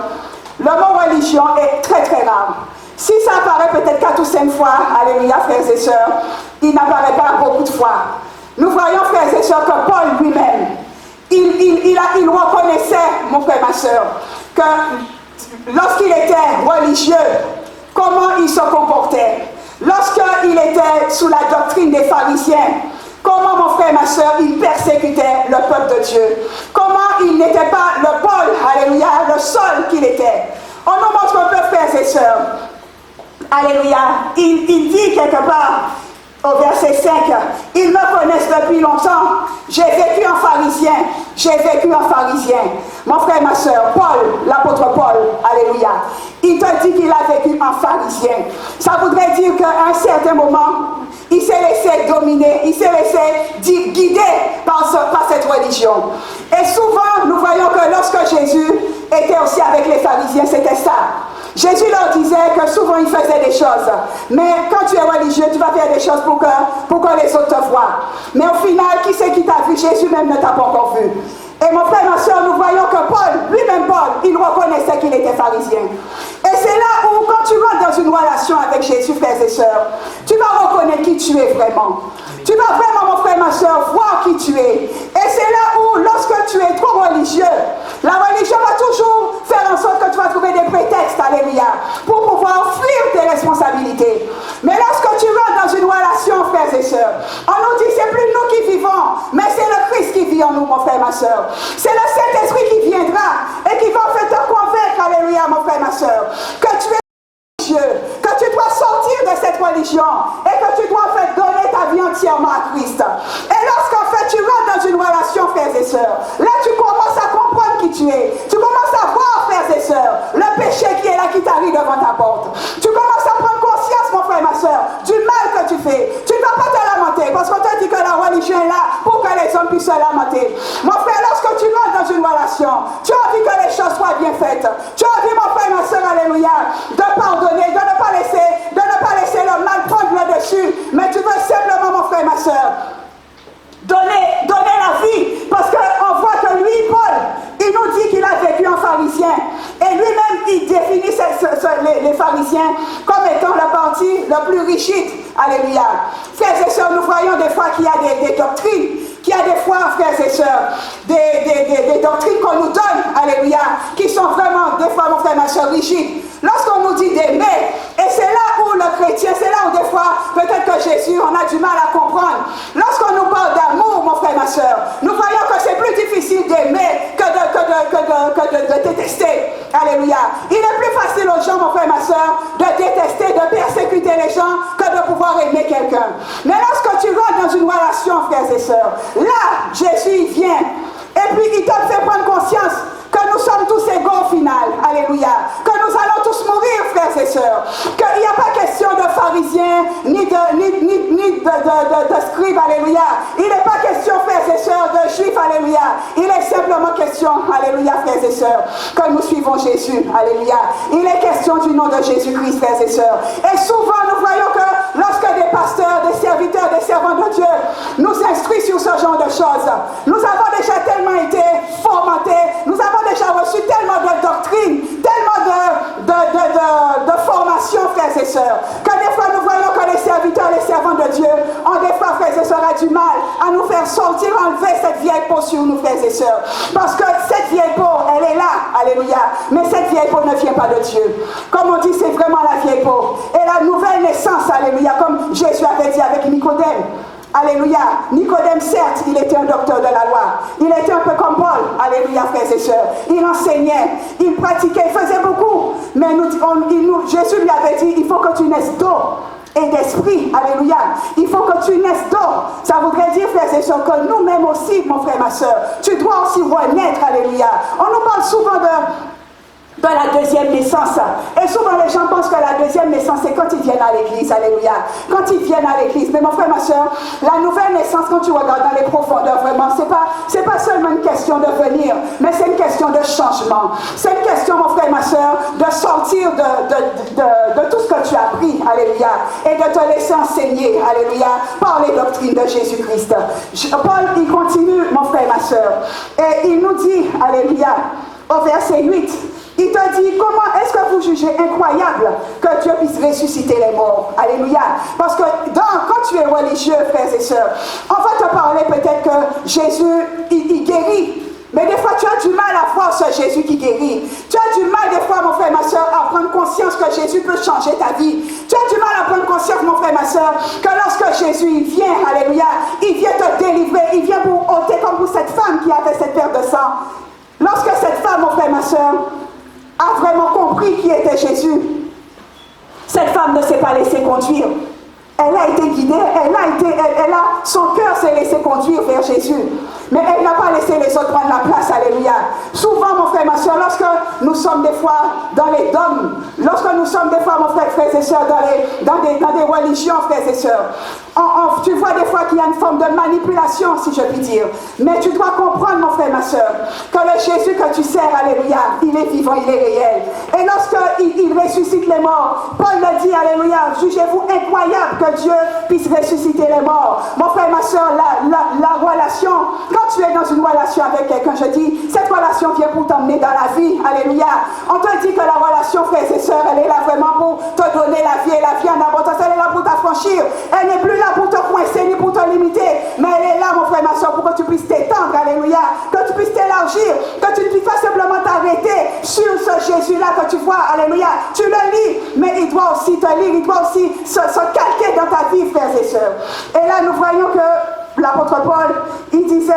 le mot religion est très très rare. Si ça apparaît peut-être 4 ou 5 fois, alléluia, frères et sœurs, il n'apparaît pas beaucoup de fois. Nous voyons, frères et sœurs, que Paul lui-même, il reconnaissait, mon frère, ma sœur, que lorsqu'il était religieux, comment il se comportait. Lorsqu'il était sous la doctrine des pharisiens, comment, mon frère, ma sœur, il persécutait le peuple de Dieu. Comment il n'était pas le Paul, alléluia, le seul qu'il était. On nous montre un peu, frères et sœurs. Alléluia. Il dit quelque part, au verset 5, ils me connaissent depuis longtemps. J'ai vécu en pharisien. J'ai vécu en pharisien. Mon frère, ma soeur, Paul, l'apôtre Paul, alléluia, il te dit qu'il a vécu en pharisien. Ça voudrait dire qu'à un certain moment, il s'est laissé dominer, il s'est laissé guider par cette religion. Et souvent, nous voyons que lorsque Jésus était aussi avec les pharisiens, c'était ça. Jésus leur disait que souvent il faisait des choses. Mais quand tu es religieux, tu vas faire des choses pour que les autres te voient. Mais au final, qui c'est qui t'a vu? Jésus même ne t'a pas encore vu. Et mon frère, ma soeur, nous voyons que Paul, lui-même Paul, il reconnaissait qu'il était pharisien. Et c'est là où, quand tu rentres dans une relation avec Jésus, frères et sœurs, tu vas reconnaître qui tu es vraiment. Tu vas vraiment, mon frère, ma soeur, voir qui tu es. Et c'est là où, lorsque tu es trop religieux, la religion va toujours faire en sorte que tu vas trouver des prétextes, alléluia, pour pouvoir fuir tes responsabilités. Mais lorsque tu rentres dans une relation, frères et sœurs, on nous dit, c'est plus nous qui vivons, mais c'est le Christ qui vit en nous, mon frère, ma soeur. C'est le Saint-Esprit qui viendra et qui va en fait te convaincre, alléluia, mon frère, ma soeur, que tu es religieux, que tu dois sortir de cette religion et que tu dois en fait donner ta vie entièrement à Christ. Et lorsqu'en fait tu rentres dans une relation, frères et sœurs, là tu commences à comprendre qui tu es. Tu commences à voir, frères et sœurs, le péché qui est là, qui t'arrive devant ta porte. Tu commences à prendre conscience, mon frère, ma soeur, du mal que tu fais. Tu ne vas pas te lamenter parce qu'on te dit que la religion est là pour que les hommes puissent se lamenter. Mon frère, lorsque tu rentres dans une relation, tu as envie que les choses soient bien faites. Tu as envie, mon frère, ma soeur, alléluia, de pardonner, de ne pas laisser le mal prendre le dessus, mais tu veux simplement, mon frère, ma soeur, donner la vie, parce qu'on voit que lui, Paul, il nous dit qu'il a vécu en pharisien, et lui-même, il définit les pharisiens comme étant le parti le plus rigide, alléluia. Frères et sœurs, nous voyons des fois qu'il y a des doctrines, qu'il y a des fois, frères et sœurs, des doctrines qu'on nous donne, alléluia, qui sont vraiment, des fois, mon frère, ma soeur, rigides. Lorsqu'on nous dit d'aimer, et c'est là où le chrétien, c'est là où des fois, peut-être que Jésus, on a du mal à comprendre. Lorsqu'on nous parle d'amour, mon frère, ma soeur, nous voyons que c'est plus difficile d'aimer que de détester. Alléluia. Il est plus facile aux gens, mon frère, ma soeur, de détester, de persécuter les gens que de pouvoir aimer quelqu'un. Mais lorsque tu rentres dans une relation, frères et sœurs, là, Jésus vient. Et puis il te fait prendre conscience que nous sommes tous égaux au final. Alléluia. Que nous allons tous mourir, frères et sœurs. Qu'il n'y a pas question de pharisiens, ni de scribes. Alléluia. Il n'est pas question, frères et sœurs, de juifs. Alléluia. Il est simplement question, alléluia, frères et sœurs, que nous suivons Jésus. Alléluia. Il est question du nom de Jésus-Christ, frères et sœurs. Et souvent, nous voyons que lorsque des pasteurs, des serviteurs, des servants de Dieu nous instruisent sur ce genre de choses, nous avons déjà tellement été formatés, nous avons déjà reçu tellement de doctrines, tellement de formation, frères et sœurs, que des fois nous voyons que les serviteurs, les servants de Dieu ont des fois, frères et sœurs, du mal à nous faire sortir, enlever cette vieille peau sur nous, frères et sœurs. Parce que cette vieille peau, elle est là, alléluia, mais cette vieille peau ne vient pas de Dieu. Comme on dit, c'est vraiment la vieille peau. Et la nouvelle naissance, alléluia, comme Jésus avait dit avec Nicodème. Alléluia. Nicodème, certes, il était un docteur de la loi. Il était un peu comme Paul. Alléluia, frères et sœurs. Il enseignait, il pratiquait, il faisait beaucoup. Mais Jésus lui avait dit, il faut que tu naisses d'eau et d'esprit. Alléluia. Il faut que tu naisses d'eau. Ça voudrait dire, frères et sœurs, que nous-mêmes aussi, mon frère, ma sœur, tu dois aussi renaître. Alléluia. On nous parle souvent de la deuxième naissance. Et souvent les gens pensent que la deuxième naissance, c'est quand ils viennent à l'église. Alléluia. Quand ils viennent à l'église. Mais mon frère, ma soeur, la nouvelle naissance, quand tu regardes dans les profondeurs, vraiment, c'est pas seulement une question de venir, mais c'est une question de changement. C'est une question, mon frère, ma soeur, de sortir de tout ce que tu as appris. Alléluia. Et de te laisser enseigner. Alléluia. Par les doctrines de Jésus-Christ. Paul, il continue, mon frère, ma soeur. Et il nous dit, alléluia, au verset 8, il te dit, comment est-ce que vous jugez incroyable que Dieu puisse ressusciter les morts? Alléluia. Parce que quand tu es religieux, frères et sœurs, on va te parler peut-être que Jésus, il guérit. Mais des fois, tu as du mal à voir ce Jésus qui guérit. Tu as du mal, des fois, mon frère, ma soeur, à prendre conscience que Jésus peut changer ta vie. Tu as du mal à prendre conscience, mon frère, ma soeur, que lorsque Jésus il vient, alléluia, il vient te délivrer, il vient pour ôter, comme pour cette femme qui avait cette perte de sang. Lorsque cette femme, mon frère, ma soeur, a vraiment compris qui était Jésus, cette femme ne s'est pas laissée conduire. Elle a été guidée, son cœur s'est laissé conduire vers Jésus. Mais elle n'a pas laissé les autres prendre la place, alléluia. Souvent, mon frère, ma soeur, lorsque nous sommes des fois dans les dogmes, lorsque nous sommes des fois, mon frère, frères et sœurs, dans des religions, frères et sœurs, tu vois des fois qu'il y a une forme de manipulation, si je puis dire. Mais tu dois comprendre, mon frère, ma soeur, que le Jésus que tu sers, alléluia, il est vivant, il est réel. Et lorsqu'il ressuscite les morts, Paul le dit, alléluia, jugez-vous incroyable que Dieu puisse ressusciter les morts. Mon frère, ma soeur, la relation, quand tu es dans une relation avec quelqu'un, je dis, cette relation vient pour t'emmener dans la vie, alléluia. On te dit que la relation, frères et sœurs, elle est là vraiment pour te donner la vie et la vie en abondance, elle est là pour t'affranchir, elle n'est plus là pour te coincer ni pour te limiter, mais elle est là, mon frère, ma soeur, pour que tu puisses t'étendre, alléluia, que tu puisses t'élargir, que tu ne puisses pas simplement t'arrêter sur ce Jésus-là que tu vois, alléluia. Tu le lis, mais il doit aussi te lire, il doit aussi se calquer dans ta vie, frères et sœurs. Et là, nous voyons que l'apôtre Paul, il disait,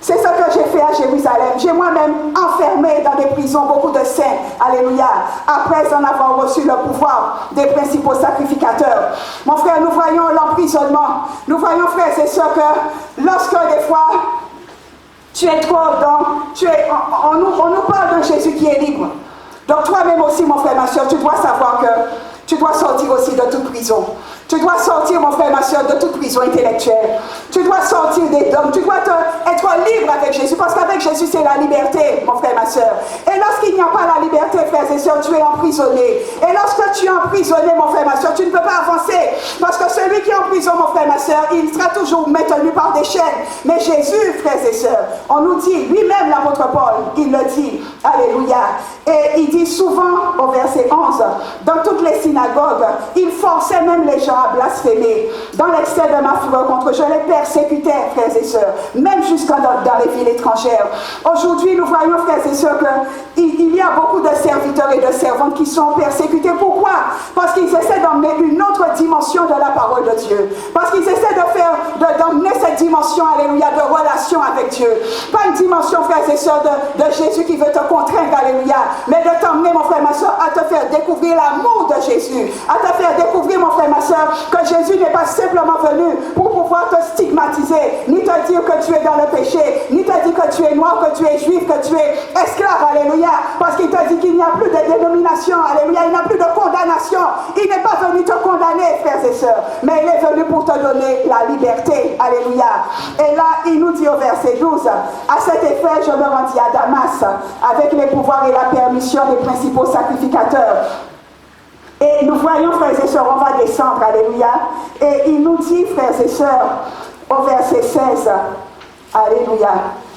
c'est ce que j'ai fait à Jérusalem. J'ai moi-même enfermé dans des prisons beaucoup de saints, alléluia, après en avoir reçu le pouvoir des principaux sacrificateurs. Mon frère, nous voyons l'emprisonnement. Nous voyons, frères et sœurs, que lorsque des fois, tu es trop on nous parle d'un Jésus qui est libre. Donc toi-même aussi, mon frère, ma soeur, tu dois savoir que tu dois sortir aussi de toute prison. Tu dois sortir, mon frère, ma soeur, de toute prison intellectuelle. Tu dois sortir des dogmes. Tu dois être libre avec Jésus. Parce qu'avec Jésus, c'est la liberté, mon frère, ma soeur. Et lorsqu'il n'y a pas la liberté, liberté, frères et sœurs, tu es emprisonné. Et lorsque tu es emprisonné, mon frère, ma soeur, tu ne peux pas avancer. Parce que celui qui est en prison, mon frère, ma soeur, il sera toujours maintenu par des chaînes. Mais Jésus, frères et sœurs, on nous dit, lui-même, l'apôtre Paul, il le dit, alléluia. Et il dit souvent au verset 11, dans toutes les synagogues, il forçait même les gens à blasphémer. Dans l'excès de ma fureur contre eux, je les persécutais, frères et sœurs, même jusqu'à dans les villes étrangères. Aujourd'hui, nous voyons, frères et sœurs, qu'il y a beaucoup de serviteurs et de servantes qui sont persécutés. Pourquoi? Parce qu'ils essaient d'emmener une autre dimension de la parole de Dieu. Parce qu'ils essaient d'emmener cette dimension, alléluia, de relation avec Dieu. Pas une dimension, frères et sœurs, de Jésus qui veut te contraindre, alléluia, mais de t'emmener, mon frère, ma soeur, à te faire découvrir l'amour de Jésus, à te faire découvrir, mon frère, ma soeur, que Jésus n'est pas simplement venu pour pouvoir te stigmatiser, ni te dire que tu es dans le péché, ni te dire que tu es noir, que tu es juif, que tu es esclave, alléluia, parce qu'il te dit qu'il n'y a plus de dénomination, alléluia, il n'y a plus de condamnation. Il n'est pas venu te condamner, frères et sœurs, mais il est venu pour te donner la liberté, alléluia. Et là, il nous dit au verset 12, à cet effet, je me rendis à Damas, avec les pouvoirs et la permission des principaux sacrificateurs. Et nous voyons, frères et sœurs, on va descendre, alléluia. Et il nous dit, frères et sœurs, au verset 16, alléluia.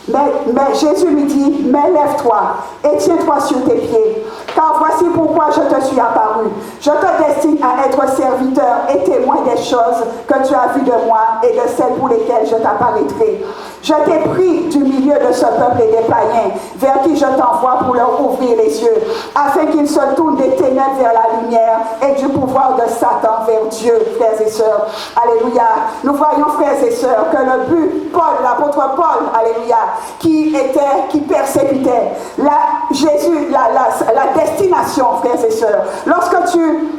Mais Jésus lui dit, mais lève-toi et tiens-toi sur tes pieds, car voici pourquoi je te suis apparu. Je te destine à être serviteur et témoin des choses que tu as vues de moi et de celles pour lesquelles je t'apparaîtrai. Je t'ai pris du milieu de ce peuple et des païens, vers qui je t'envoie pour leur ouvrir les yeux, afin qu'ils se tournent des ténèbres vers la lumière et du pouvoir de Satan vers Dieu, frères et sœurs. Alléluia. Nous voyons, frères et sœurs, que le but, Paul, l'apôtre Paul, alléluia, qui persécutait Jésus, la destination, frères et sœurs. Lorsque tu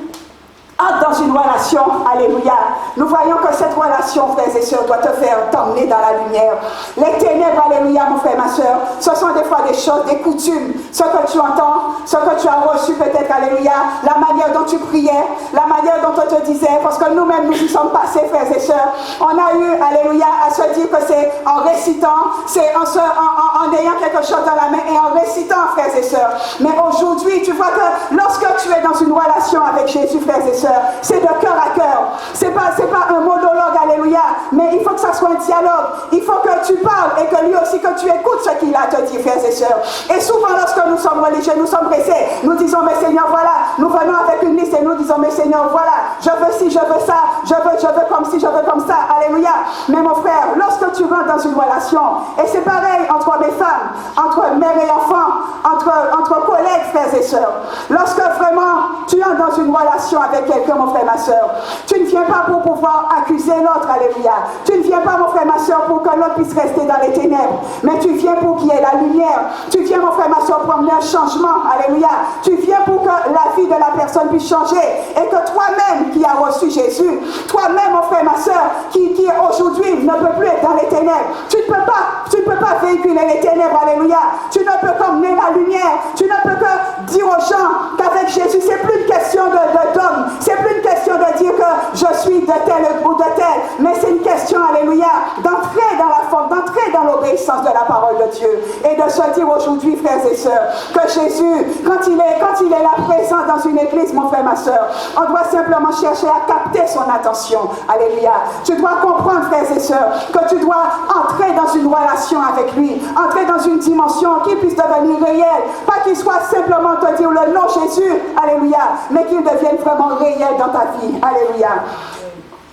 entre dans une relation, alléluia, nous voyons que cette relation, frères et sœurs, doit te faire t'emmener dans la lumière. Les ténèbres, alléluia, mon frère, ma sœur, ce sont des fois des choses, des coutumes, ce que tu entends, ce que tu as reçu peut-être, alléluia, la manière dont tu priais, la manière dont on te disait, parce que nous-mêmes, nous y sommes passés, frères et sœurs. On a eu, alléluia, à se dire que c'est en récitant, c'est en ayant quelque chose dans la main et en récitant, frères et sœurs. Mais aujourd'hui, tu vois que lorsque tu es dans une relation avec Jésus, frères et sœurs, c'est de cœur à cœur. C'est pas un monologue, alléluia, mais il faut que ça soit un dialogue. Il faut que tu parles et que lui aussi, que tu écoutes ce qu'il a à te dire, frères et sœurs. Et souvent, lorsque nous sommes religieux, nous sommes pressés. Nous disons, mais Seigneur, voilà. Nous venons avec une liste et nous disons, mais Seigneur, voilà. Je veux ci, je veux ça. Je veux comme ci, je veux comme ça. Alléluia. Mais mon frère, lorsque tu rentres dans une relation, et c'est pareil entre hommes et femmes, entre mère et enfant, entre collègues, frères et sœurs. Lorsque vraiment tu entres dans une relation avec quelqu'un, mon frère, ma soeur, tu ne viens pas pour pouvoir accuser l'autre, alléluia. Tu ne viens pas, mon frère, ma soeur, pour que l'autre puisse rester dans les ténèbres, mais tu viens pour qu'il y ait la lumière. Tu viens, mon frère, ma soeur, pour amener un changement, alléluia. Tu viens pour que la vie de la personne puisse changer et que toi-même qui as reçu Jésus, toi-même, mon frère, ma soeur, qui aujourd'hui ne peut plus être dans les ténèbres, tu ne peux pas véhiculer les ténèbres, alléluia. Tu ne peux qu'emmener la lumière. Tu ne peux que dire aux gens qu'avec Jésus, c'est plus une question de dogme. C'est plus une question de dire que je suis de tel ou de tel, mais c'est une question, alléluia, d'entrer dans la forme, d'entrer dans l'obéissance de la parole de Dieu et de se dire aujourd'hui, frères et sœurs, que Jésus, quand il est là présent dans une église, mon frère, ma soeur, on doit simplement chercher à capter son attention, alléluia. Tu dois comprendre, frères et sœurs, que tu dois entrer dans une relation avec lui, entrer dans une dimension qui puisse devenir réelle, pas qu'il soit simplement te dire le nom Jésus, alléluia, mais qu'il devienne vraiment réel dans ta vie, alléluia.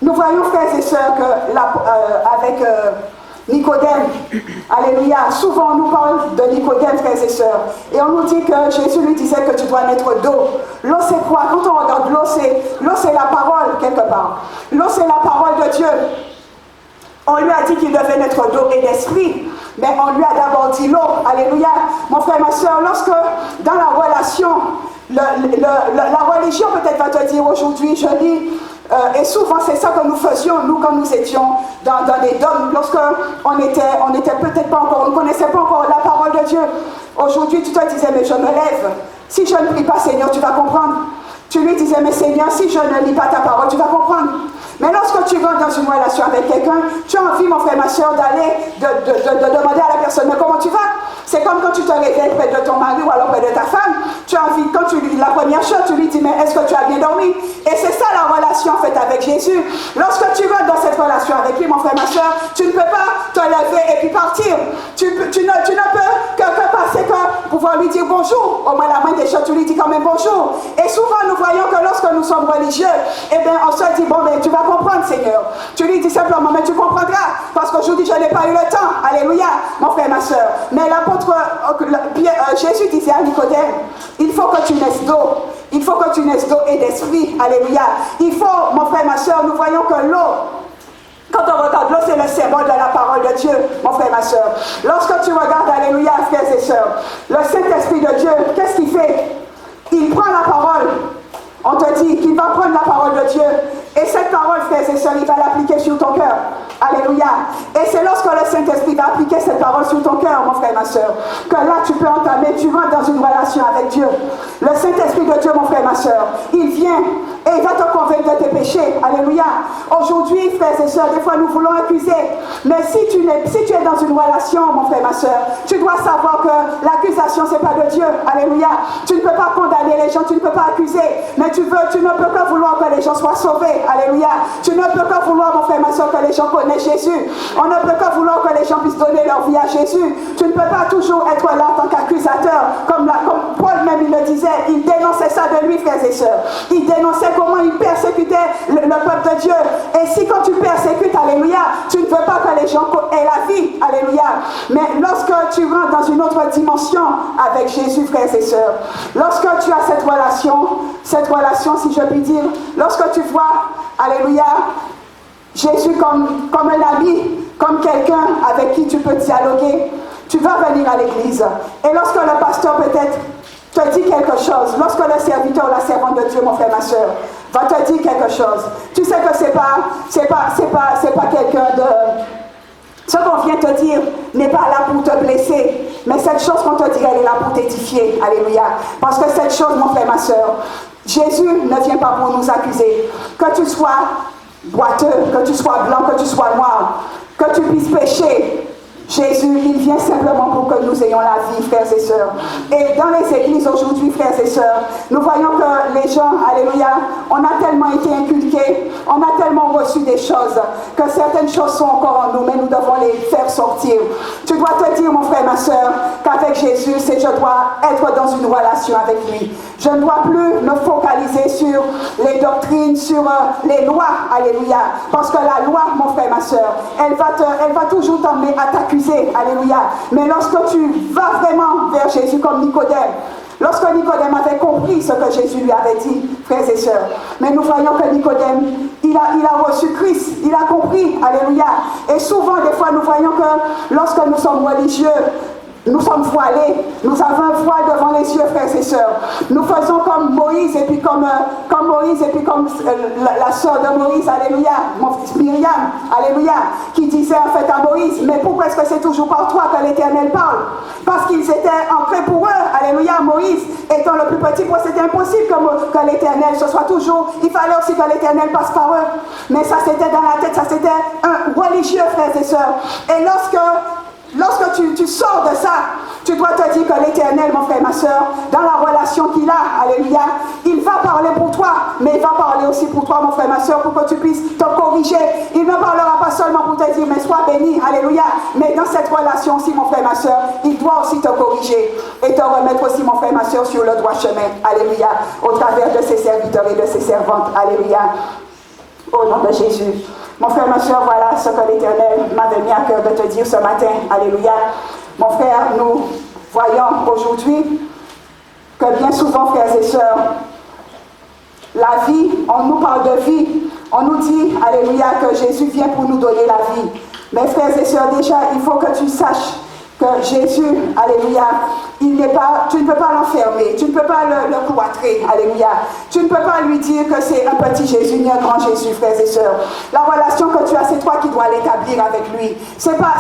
Nous voyons, frères et sœurs, que avec Nicodème, alléluia, souvent on nous parle de Nicodème, frères et sœurs, et on nous dit que Jésus lui disait que tu dois naître d'eau. L'eau c'est quoi? Quand on regarde l'eau, c'est la parole quelque part. L'eau c'est la parole de Dieu. On lui a dit qu'il devait naître d'eau et d'esprit, mais on lui a d'abord dit l'eau, alléluia. Mon frère, ma soeur, lorsque dans la relation, la religion peut-être va te dire aujourd'hui, je dis, et souvent c'est ça que nous faisions, nous, quand nous étions dans des dômes, lorsqu'on était peut-être pas encore, on ne connaissait pas encore la parole de Dieu. Aujourd'hui, tu te disais, mais je me lève. Si je ne prie pas, Seigneur, tu vas comprendre. Tu lui disais, mais Seigneur, si je ne lis pas ta parole, tu vas comprendre. Mais lorsque tu rentres dans une relation avec quelqu'un, tu as envie, mon frère, ma soeur, d'aller, de demander à la personne, mais comment tu vas? C'est comme quand tu te réveilles près de ton mari ou alors près de ta femme, tu as dis, mais est-ce que tu as bien dormi? Et c'est ça la relation faite avec Jésus. Lorsque tu rentres dans cette relation avec lui, mon frère, ma soeur, tu ne peux pas te lever et puis partir. Tu ne peux que passer que pouvoir lui dire bonjour. Au moins la main des choses, tu lui dis quand même bonjour. Et souvent, nous voyons que lorsque nous sommes religieux, eh bien, on se dit, bon, ben, tu vas comprendre, Seigneur. Tu lui dis simplement, mais tu comprendras. Parce qu'aujourd'hui, je n'ai pas eu le temps. Alléluia, mon frère, ma soeur. Mais l'apôtre Jésus disait à Nicodème, il faut que tu naisses d'eau. Il faut que tu naisses d'eau et d'esprit. Alléluia. Il faut, mon frère, ma soeur, nous voyons que l'eau, quand on regarde l'eau, c'est le symbole de la parole de Dieu, mon frère, ma soeur. Lorsque tu regardes, alléluia, frères et sœurs, le Saint-Esprit de Dieu, qu'est-ce qu'il fait? Il prend la parole. On te dit qu'il va prendre la parole de Dieu. Et cette parole, frères et sœurs, il va l'appliquer sur ton cœur. Alléluia. Et c'est lorsque le Saint-Esprit va appliquer cette parole sur ton cœur, mon frère, ma soeur, que là, tu peux entamer, tu rentres dans une relation avec Dieu. Le Saint-Esprit de Dieu, mon frère, ma soeur, il vient et il va te convaincre de tes péchés. Alléluia. Aujourd'hui, frères et sœurs, des fois, nous voulons accuser. Mais si tu es dans une relation, mon frère, ma soeur, tu dois savoir que l'accusation, ce n'est pas de Dieu. Alléluia. Tu ne peux pas condamner les gens, tu ne peux pas accuser. Mais tu ne peux que vouloir que les gens soient sauvés. Alléluia. Tu ne peux que vouloir, mon frère, ma soeur, que les gens connaissent Jésus. On ne peut que vouloir que les gens puissent donner leur vie à Jésus. Tu ne peux pas toujours être là en tant qu'accusateur. Comme Paul même, il le disait. Il dénonçait ça de lui, frères et sœurs. Il dénonçait comment il persécutait le peuple de Dieu. Et si quand tu persécutes, alléluia, tu ne veux pas que les gens aient la vie. Alléluia. Mais lorsque tu rentres dans une autre dimension avec Jésus, frères et sœurs, lorsque tu as cette relation, si je puis dire, lorsque tu vois, alléluia, Jésus comme un ami, comme quelqu'un avec qui tu peux dialoguer, tu vas venir à l'église. Et lorsque le pasteur peut-être te dit quelque chose, lorsque le serviteur ou la servante de Dieu, mon frère, ma soeur, va te dire quelque chose, tu sais que c'est pas quelqu'un de... Ce qu'on vient te dire n'est pas là pour te blesser, mais cette chose qu'on te dit, elle est là pour t'édifier. Alléluia. Parce que cette chose, mon frère, ma soeur, Jésus ne vient pas pour nous accuser. Que tu sois boiteux, que tu sois blanc, que tu sois noir, que tu puisses pécher, Jésus, il vient simplement pour que nous ayons la vie, frères et sœurs. Et dans les églises aujourd'hui, frères et sœurs, nous voyons que les gens, alléluia, on a tellement été inculqués, on a tellement reçu des choses, que certaines choses sont encore en nous, mais nous devons les faire sortir. Tu dois te dire, mon frère, ma sœur, qu'avec Jésus, je dois être dans une relation avec lui. Je ne dois plus me focaliser sur les doctrines, sur les lois, alléluia. Parce que la loi, mon frère, ma sœur, elle va toujours t'emmener à t'accuser. Alléluia. Mais lorsque tu vas vraiment vers Jésus comme Nicodème, lorsque Nicodème avait compris ce que Jésus lui avait dit, frères et sœurs, mais nous voyons que Nicodème, il a reçu Christ, il a compris, alléluia. Et souvent, des fois, nous voyons que lorsque nous sommes religieux, nous sommes voilés, nous avons un voile devant les yeux, frères et sœurs. Nous faisons comme Moïse et puis comme la sœur de Moïse, alléluia, Myriam, alléluia, qui disait en fait à Moïse, mais pourquoi est-ce que c'est toujours par toi que l'Éternel parle? Parce qu'ils étaient ancrés pour eux, alléluia, Moïse étant le plus petit, pour eux c'était impossible que l'Éternel, ce soit toujours, il fallait aussi que l'Éternel passe par eux. Mais ça c'était dans la tête, ça c'était un religieux, frères et sœurs. Et lorsque tu sors de ça, tu dois te dire que l'Éternel, mon frère, ma soeur, dans la relation qu'il a, alléluia, il va parler pour toi, mais il va parler aussi pour toi, mon frère, ma soeur, pour que tu puisses te corriger. Il ne parlera pas seulement pour te dire, mais sois béni, alléluia, mais dans cette relation aussi, mon frère, ma soeur, il doit aussi te corriger et te remettre aussi, mon frère, ma soeur, sur le droit chemin, alléluia, au travers de ses serviteurs et de ses servantes, alléluia, au nom de Jésus. Mon frère, ma soeur, voilà ce que l'Éternel m'avait mis à cœur de te dire ce matin. Alléluia. Mon frère, nous voyons aujourd'hui que bien souvent, frères et sœurs, la vie, on nous parle de vie. On nous dit, alléluia, que Jésus vient pour nous donner la vie. Mais frères et sœurs, déjà, il faut que tu saches que Jésus, alléluia, tu ne peux pas l'enfermer, tu ne peux pas le cloîtrer, alléluia. Tu ne peux pas lui dire que c'est un petit Jésus ni un grand Jésus, frères et sœurs. La relation que tu as, c'est toi qui dois l'établir avec lui. C'est pas,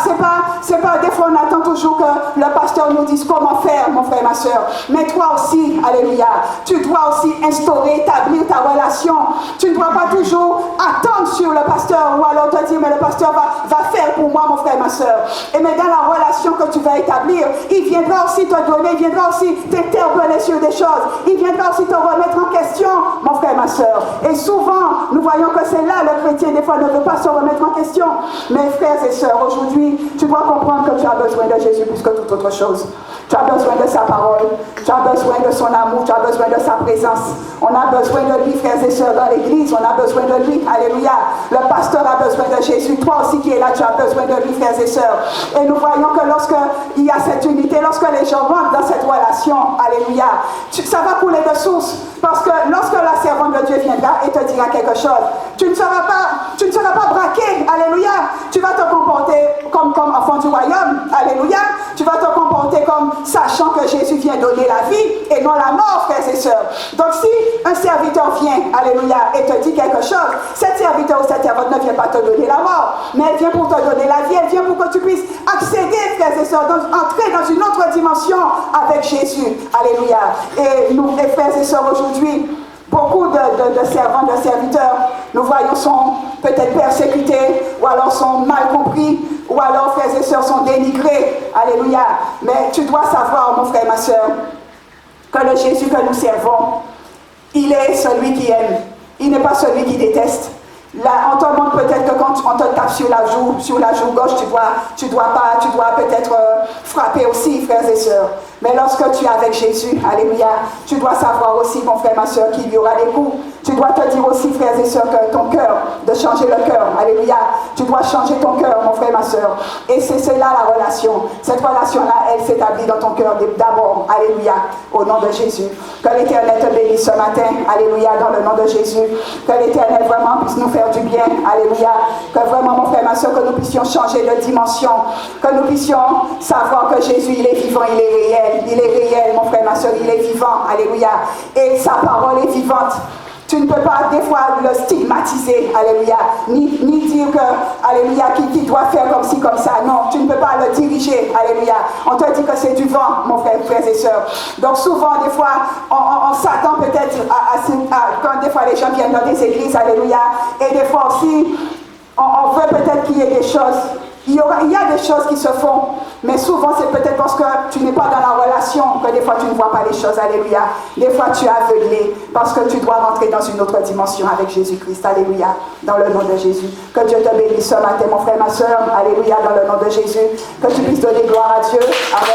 des fois on attend toujours que le pasteur nous dise comment faire, mon frère, ma soeur. Mais toi aussi, alléluia, tu dois aussi instaurer, établir ta relation. Tu ne dois pas toujours attendre sur le pasteur ou alors te dire, mais le pasteur va faire pour moi, mon frère, ma soeur. Et mais dans la relation que tu vas établir, il viendra aussi te donner, il viendra aussi t'interpeller sur des choses, il viendra aussi te remettre en question soeur. Et souvent, nous voyons que c'est là, le chrétien, des fois, ne veut pas se remettre en question. Mais frères et sœurs, aujourd'hui, tu dois comprendre que tu as besoin de Jésus plus que toute autre chose. Tu as besoin de sa parole, tu as besoin de son amour, tu as besoin de sa présence. On a besoin de lui, frères et sœurs, dans l'église, on a besoin de lui, alléluia. Le pasteur a besoin de Jésus, toi aussi qui es là, tu as besoin de lui, frères et sœurs. Et nous voyons que lorsqu'il y a cette unité, lorsque les gens rentrent dans cette relation, alléluia, ça va couler de source. Parce que lorsque la servante de Dieu viendra et te dira quelque chose, tu ne seras pas braqué, alléluia. Tu vas te comporter comme enfant du royaume, alléluia. Tu vas te comporter comme sachant que Jésus vient donner la vie et non la mort, frères et sœurs. Donc si un serviteur vient, alléluia, et te dit quelque chose, cet serviteur ou cette servante ne vient pas te donner la mort, mais elle vient pour te donner la vie, elle vient pour que tu puisses accéder, frères et sœurs, entrer dans une autre dimension avec Jésus, alléluia. Et nous, les frères et sœurs, aujourd'hui, beaucoup de servants, de serviteurs, nous voyons, sont peut-être persécutés, ou alors sont mal compris, ou alors, frères et sœurs, sont dénigrés. Alléluia. Mais tu dois savoir, mon frère, ma sœur, que le Jésus que nous servons, il est celui qui aime. Il n'est pas celui qui déteste. Là, on te montre peut-être que quand on te tape sur la joue gauche, tu dois peut-être frapper aussi, frères et sœurs. Mais lorsque tu es avec Jésus, alléluia, tu dois savoir aussi, mon frère, ma sœur, qu'il y aura des coups. Tu dois te dire aussi, frères et sœurs, que ton cœur, de changer le cœur, alléluia. Tu dois changer ton cœur, mon frère, ma sœur. Et c'est là la relation. Cette relation-là, elle s'établit dans ton cœur d'abord, alléluia, au nom de Jésus. Que l'Éternel te bénisse ce matin, alléluia, dans le nom de Jésus. Que l'Éternel vraiment puisse nous faire du bien, alléluia. Que vraiment, mon frère, ma soeur, que nous puissions changer de dimension, que nous puissions savoir que Jésus, il est vivant, il est réel, mon frère, ma soeur, il est vivant, alléluia. Et sa parole est vivante. Tu ne peux pas des fois le stigmatiser, alléluia, ni dire que, alléluia, qu'il doit faire comme ci, comme ça. Non, tu ne peux pas le diriger, alléluia. On te dit que c'est du vent, mon frère, frères et sœurs. Donc souvent, des fois, on s'attend peut-être quand des fois les gens viennent dans des églises, alléluia, et des fois aussi, on veut peut-être qu'il y ait des choses. Il y a des choses qui se font, mais souvent c'est peut-être parce que tu n'es pas dans la relation que des fois tu ne vois pas les choses, alléluia. Des fois tu es aveuglé parce que tu dois rentrer dans une autre dimension avec Jésus-Christ, alléluia, dans le nom de Jésus. Que Dieu te bénisse ce matin, mon frère, ma soeur, alléluia, dans le nom de Jésus. Que tu puisses donner gloire à Dieu. Amen.